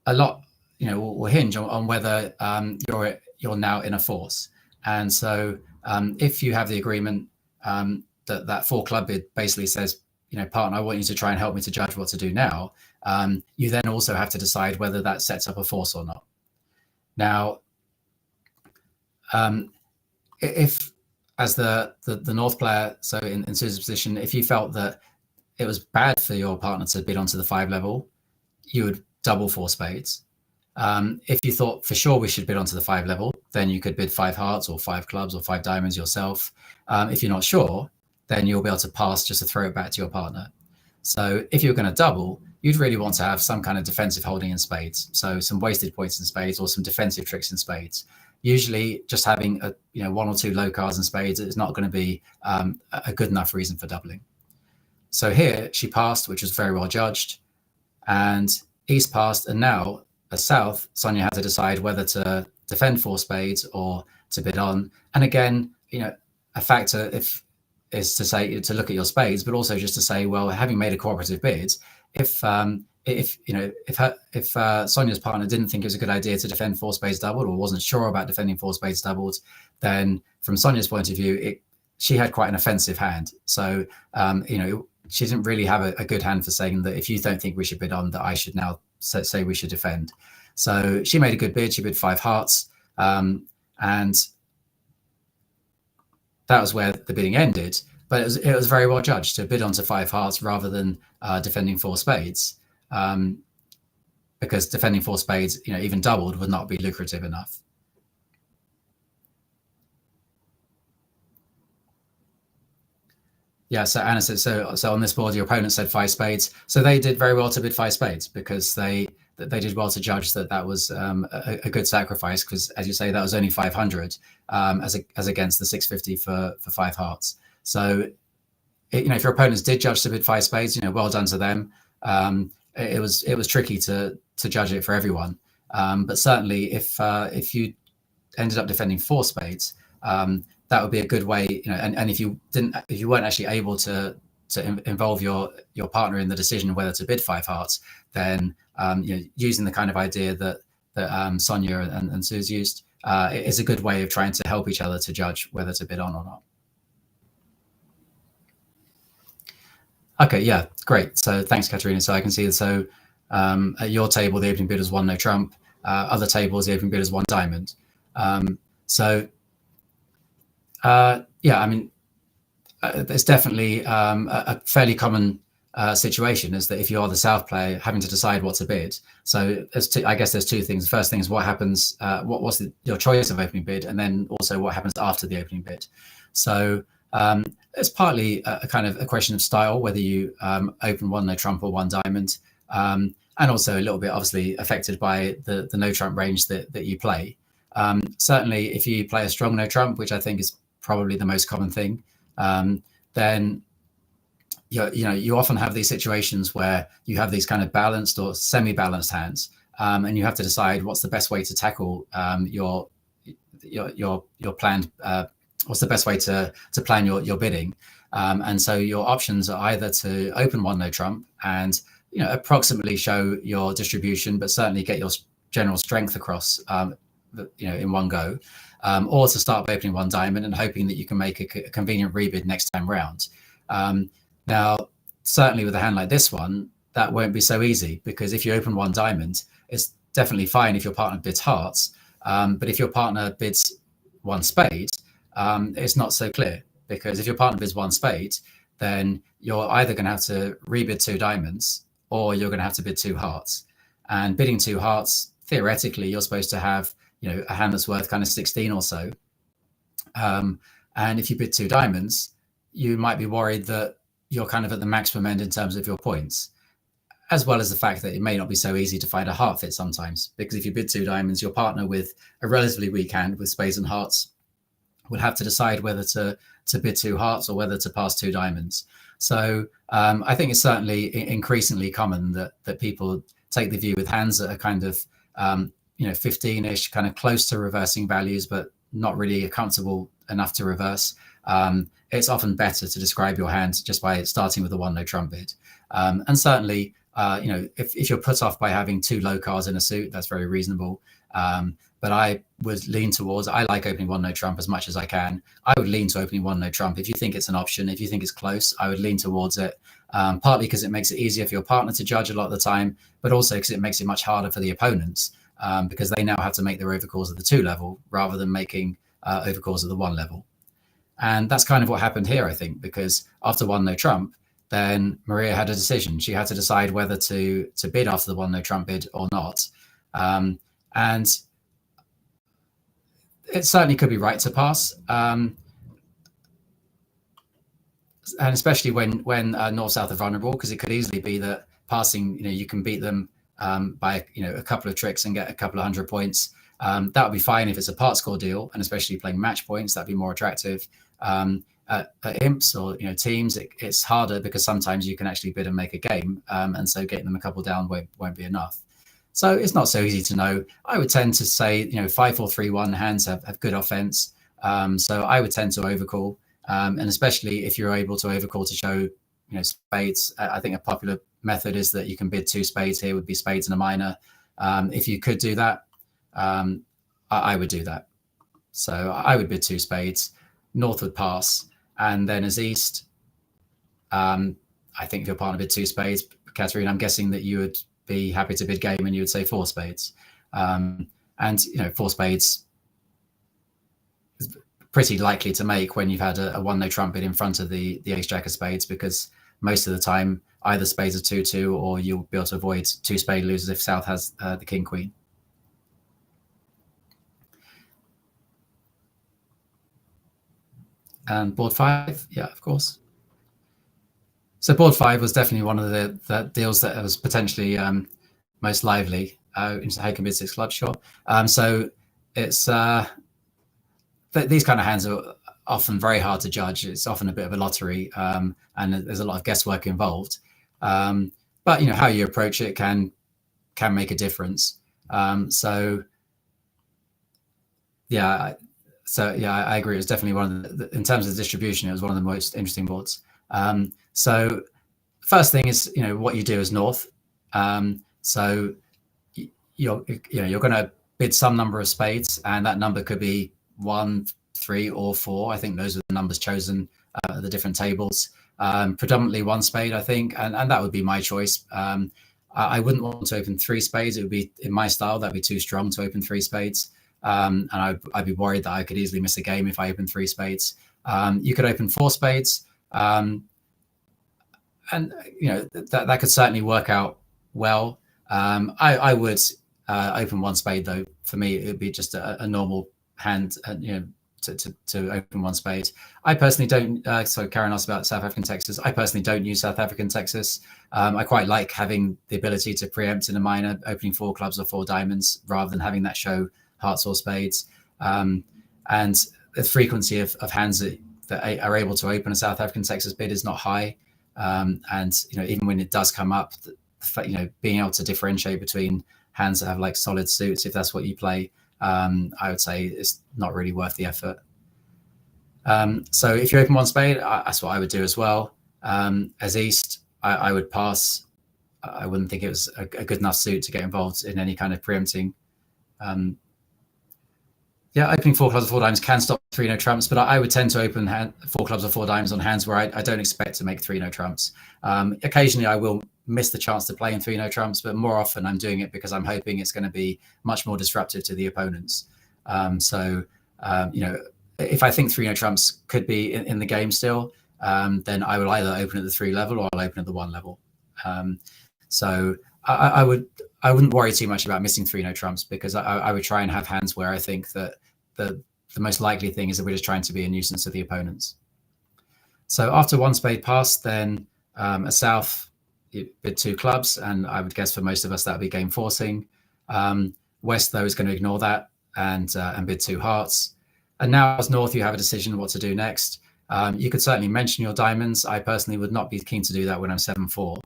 a lot, will hinge on whether you're now in a force. And so if you have the agreement that four club bid basically says, partner, I want you to try and help me to judge what to do now, you then also have to decide whether that sets up a force or not. Now, if as the North player, so in Susan's position, if you felt that it was bad for your partner to bid onto the five level, you would double four spades. If you thought for sure we should bid onto the five level, then you could bid five hearts or five clubs or five diamonds yourself. If you're not sure, then you'll be able to pass just to throw it back to your partner. So if you're going to double, you'd really want to have some kind of defensive holding in spades. So some wasted points in spades or some defensive tricks in spades. Usually just having one or two low cards in spades is not going to be a good enough reason for doubling. So here she passed, which was very well judged, and East passed, and now as South, Sonia had to decide whether to defend four spades or to bid on. And again, a factor is to look at your spades, but also just to say, well, having made a cooperative bid, if Sonia's partner didn't think it was a good idea to defend four spades doubled or wasn't sure about defending four spades doubled, then from Sonia's point of view, she had quite an offensive hand. So she didn't really have a good hand for saying that if you don't think we should bid on, that I should now say we should defend. So she made a good bid. She bid five hearts, and that was where the bidding ended. But it was very well judged to bid onto five hearts rather than defending four spades, because defending four spades, even doubled, would not be lucrative enough. Yeah, so Anna said, so on this board, your opponent said five spades. So they did very well to bid five spades because they did well to judge that was a good sacrifice, because, as you say, that was only 500 as against the 650 for five hearts. So, if your opponents did judge to bid five spades, well done to them. It was tricky to judge it for everyone, but certainly if you ended up defending four spades, that would be a good way, and if you weren't actually able to involve your partner in the decision of whether to bid 5 hearts, then using the kind of idea that Sonia and Sue's used is a good way of trying to help each other to judge whether to bid on or not. Okay, yeah, great. So thanks, Katerina. So I can see, so at your table, the opening bid was 1 no trump. Other tables, the opening bid is 1 diamond. Yeah, I mean, it's definitely a fairly common situation, is that if you are the South player, having to decide what to bid. So I guess there's 2 things. The first thing is what happens, what's your choice of opening bid, and then also what happens after the opening bid. So it's partly a kind of a question of style, whether you open 1 no trump or 1 diamond, and also a little bit obviously affected by the no trump range that you play. Certainly, if you play a strong no trump, which I think is probably the most common thing, then you often have these situations where you have these kind of balanced or semi-balanced hands, and you have to decide what's the best way to tackle your planned. What's the best way to plan your bidding, and so your options are either to open 1 no trump and approximately show your distribution, but certainly get your general strength across in one go, or to start by opening 1 diamond and hoping that you can make a convenient rebid next time round. Now, certainly with a hand like this one, that won't be so easy, because if you open 1 diamond, it's definitely fine if your partner bids hearts, but if your partner bids 1 spade, it's not so clear, because if your partner bids 1 spade, then you're either going to have to rebid 2 diamonds, or you're going to have to bid 2 hearts. And bidding 2 hearts, theoretically, you're supposed to have a hand that's worth kind of 16 or so. And if you bid 2 diamonds, you might be worried that you're kind of at the maximum end in terms of your points, as well as the fact that it may not be so easy to find a heart fit sometimes, because if you bid 2 diamonds, your partner with a relatively weak hand with spades and hearts will have to decide whether to bid 2 hearts or whether to pass 2 diamonds. So I think it's certainly increasingly common that people take the view with hands that are kind of 15-ish, kind of close to reversing values, but not really comfortable enough to reverse. It's often better to describe your hand just by starting with a 1 no trump bid. And certainly, if you're put off by having 2 low cards in a suit, that's very reasonable. But I would lean towards, I like opening 1 no trump as much as I can. I would lean to opening 1 no trump. If you think it's an option, if you think it's close, I would lean towards it, partly because it makes it easier for your partner to judge a lot of the time, but also because it makes it much harder for the opponents, because they now have to make their overcalls at the 2 level rather than making overcalls at the 1 level. And that's kind of what happened here, I think, because after 1 no trump, then Maria had a decision. She had to decide whether to bid after the 1 no trump bid or not. And it certainly could be right to pass. And especially when North-South are vulnerable, because it could easily be that passing, you can beat them by a couple of tricks and get a couple of 100 points. That would be fine if it's a part score deal, and especially playing match points, that'd be more attractive. At imps or teams, it's harder because sometimes you can actually bid and make a game, and so getting them a couple down won't be enough. So it's not so easy to know. I would tend to say 5-4-3-1 hands have good offense, so I would tend to overcall, and especially if you're able to overcall to show spades. I think a popular method is that you can bid 2 spades. Here would be spades and a minor. If you could do that, I would do that. So I would bid 2 spades, North would pass, and then as East, I think if your partner bid 2 spades, Katerina, I'm guessing that you would be happy to bid game and you would say 4 spades. And 4 spades is pretty likely to make when you've had a 1 no trump bid in front of the ace jack of spades, because most of the time either spades are 2-2 or you'll be able to avoid 2 spade losers if South has the king queen. And board 5, yeah, of course. So board 5 was definitely one of the deals that was potentially most lively. Into Haken bid 6 club, sure. So it's these kind of hands are often very hard to judge. It's often a bit of a lottery, and there's a lot of guesswork involved. But how you approach it can make a difference. So I agree. It was definitely one of in terms of the distribution, it was one of the most interesting boards. So first thing is, what you do is north. So you're going to bid some number of spades, and that number could be 1, 3, or 4. I think those are the numbers chosen at the different tables. Predominantly 1 spade, I think, and that would be my choice. I wouldn't want to open 3 spades. It would be, in my style, that'd be too strong to open 3 spades. And I'd be worried that I could easily miss a game if I open 3 spades. You could open 4 spades. And that could certainly work out well. I would open 1 spade, though. For me, it would be just a normal hand, to open 1 spade. I personally don't. So Karen asked about South African Texas. I personally don't use South African Texas. I quite like having the ability to preempt in a minor, opening 4 clubs or 4 diamonds, rather than having that show hearts or spades. And the frequency of hands that are able to open a South African Texas bid is not high. And even when it does come up, being able to differentiate between hands that have like solid suits, if that's what you play, I would say it's not really worth the effort. So if you open 1 spade, that's what I would do as well. As East, I would pass. I wouldn't think it was a good enough suit to get involved in any kind of preempting. Opening 4 clubs or 4 diamonds can stop 3 no trumps, but I would tend to open 4 clubs or 4 diamonds on hands where I don't expect to make 3 no trumps. Occasionally I will miss the chance to play in 3 no trumps, but more often I'm doing it because I'm hoping it's going to be much more disruptive to the opponents. If I think 3 no trumps could be in the game still, then I will either open at the 3 level or I'll open at the 1 level. I wouldn't worry too much about missing 3 no trumps, because I would try and have hands where I think that the most likely thing is that we're just trying to be a nuisance to the opponents. So after 1 spade pass, then a South, you bid 2 clubs, and I would guess for most of us that would be game forcing. West, though, is going to ignore that and bid 2 hearts. And now as North, you have a decision what to do next. You could certainly mention your diamonds. I personally would not be keen to do that when I'm 7-4.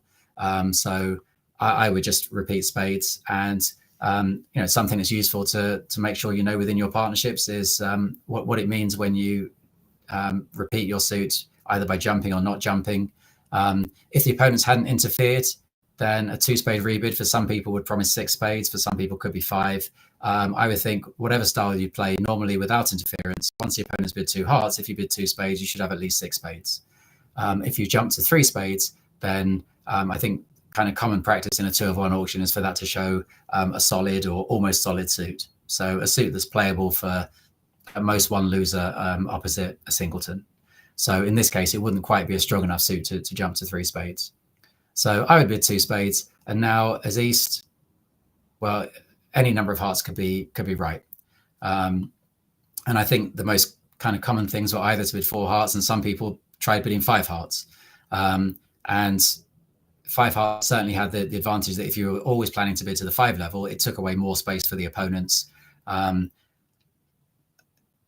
So I would just repeat spades. And something that's useful to make sure within your partnerships is what it means when you repeat your suit, either by jumping or not jumping. If the opponents hadn't interfered, then a 2 spade rebid for some people would promise 6 spades. For some people could be 5. I would think whatever style you play, normally without interference, once the opponent's bid 2 hearts, if you bid 2 spades, you should have at least 6 spades. If you jump to 3 spades, then I think kind of common practice in a 2 of 1 auction is for that to show a solid or almost solid suit. So a suit that's playable for at most 1 loser opposite a singleton. So in this case, it wouldn't quite be a strong enough suit to jump to 3 spades. So I would bid 2 spades, and now as East, well, any number of hearts could be right. And I think the most kind of common things were either to bid 4 hearts, and some people tried bidding 5 hearts. And 5 hearts certainly had the advantage that if you were always planning to bid to the 5 level, it took away more space for the opponents.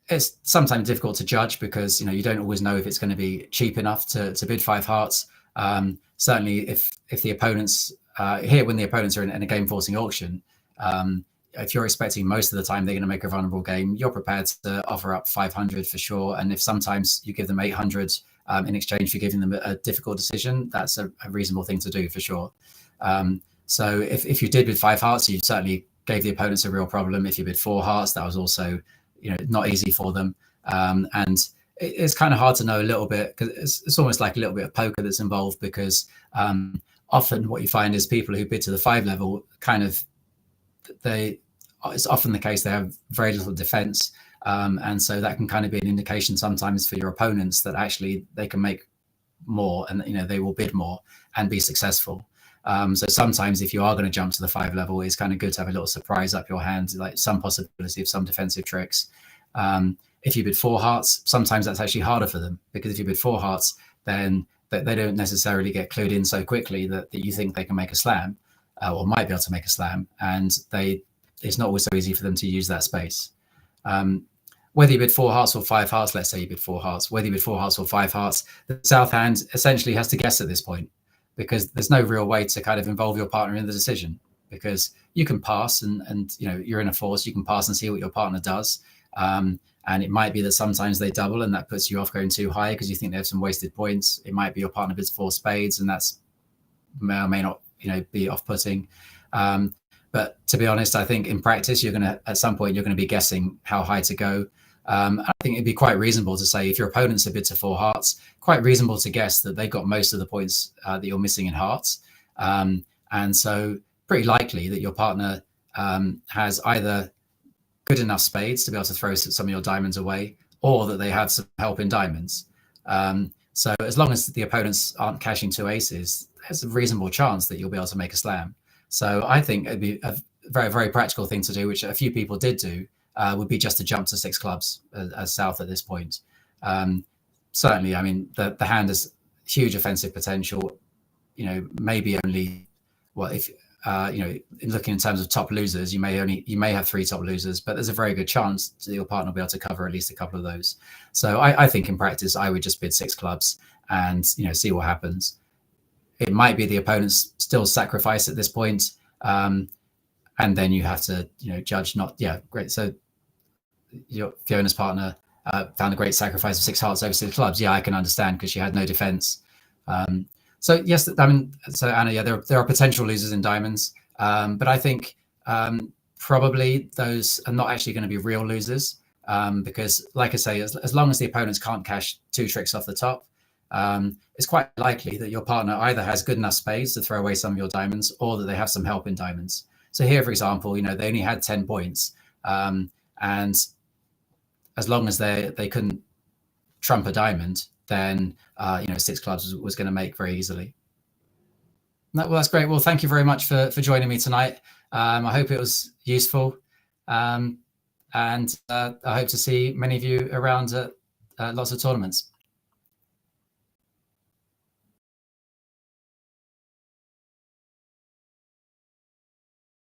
It's sometimes difficult to judge because you don't always know if it's going to be cheap enough to bid 5 hearts. Certainly, if the opponents when the opponents are in a game forcing auction, if you're expecting most of the time they're going to make a vulnerable game, you're prepared to offer up 500 for sure. And if sometimes you give them 800 in exchange for giving them a difficult decision, that's a reasonable thing to do for sure. So if you did bid 5 hearts, you certainly gave the opponents a real problem. If you bid 4 hearts, that was also not easy for them. And it's kind of hard to know a little bit, because it's almost like a little bit of poker that's involved, because often what you find is people who bid to the 5 level it's often the case they have very little defense. And so that can kind of be an indication sometimes for your opponents that actually they can make more, and they will bid more and be successful. So sometimes if you are going to jump to the 5 level, it's kind of good to have a little surprise up your hand, like some possibility of some defensive tricks. If you bid 4 hearts, sometimes that's actually harder for them, because if you bid 4 hearts, then they don't necessarily get clued in so quickly that you think they can make a slam, or might be able to make a slam, and it's not always so easy for them to use that space. Whether you bid 4 hearts or 5 hearts, let's say you bid 4 hearts, whether you bid 4 hearts or 5 hearts, the south hand essentially has to guess at this point, because there's no real way to kind of involve your partner in the decision, because you can pass and you're in a force, you can pass and see what your partner does. And it might be that sometimes they double and that puts you off going too high because you think they have some wasted points. It might be your partner bids 4 spades and that's may or may not, be off-putting. But to be honest, I think in practice, at some point, you're going to be guessing how high to go. I think it'd be quite reasonable to say if your opponent's a bid to 4 hearts, quite reasonable to guess that they've got most of the points that you're missing in hearts. And so pretty likely that your partner has either good enough spades to be able to throw some of your diamonds away, or that they have some help in diamonds. So as long as the opponents aren't cashing 2 aces, there's a reasonable chance that you'll be able to make a slam. So I think it'd be a very, very practical thing to do, which a few people did do, would be just to jump to 6 clubs as south at this point. Certainly, I mean, the hand has huge offensive potential. Maybe only, well, if looking in terms of top losers, you may have 3 top losers, but there's a very good chance that your partner will be able to cover at least a couple of those. So I think in practice, I would just bid 6 clubs and see what happens. It might be the opponent's still sacrifice at this point, and then you have to judge. Great. So Fiona's partner found a great sacrifice of 6 hearts over 6 clubs. Yeah, I can understand because she had no defense. So yes, I mean, so Anna, yeah, there are potential losers in diamonds, but I think probably those are not actually going to be real losers, because, like I say, as long as the opponents can't cash 2 tricks off the top, it's quite likely that your partner either has good enough spades to throw away some of your diamonds, or that they have some help in diamonds. So here, for example, they only had 10 points, and as long as they couldn't trump a diamond, then 6 clubs was going to make very easily. Well, that's great. Well, thank you very much for joining me tonight. I hope it was useful, and I hope to see many of you around at lots of tournaments.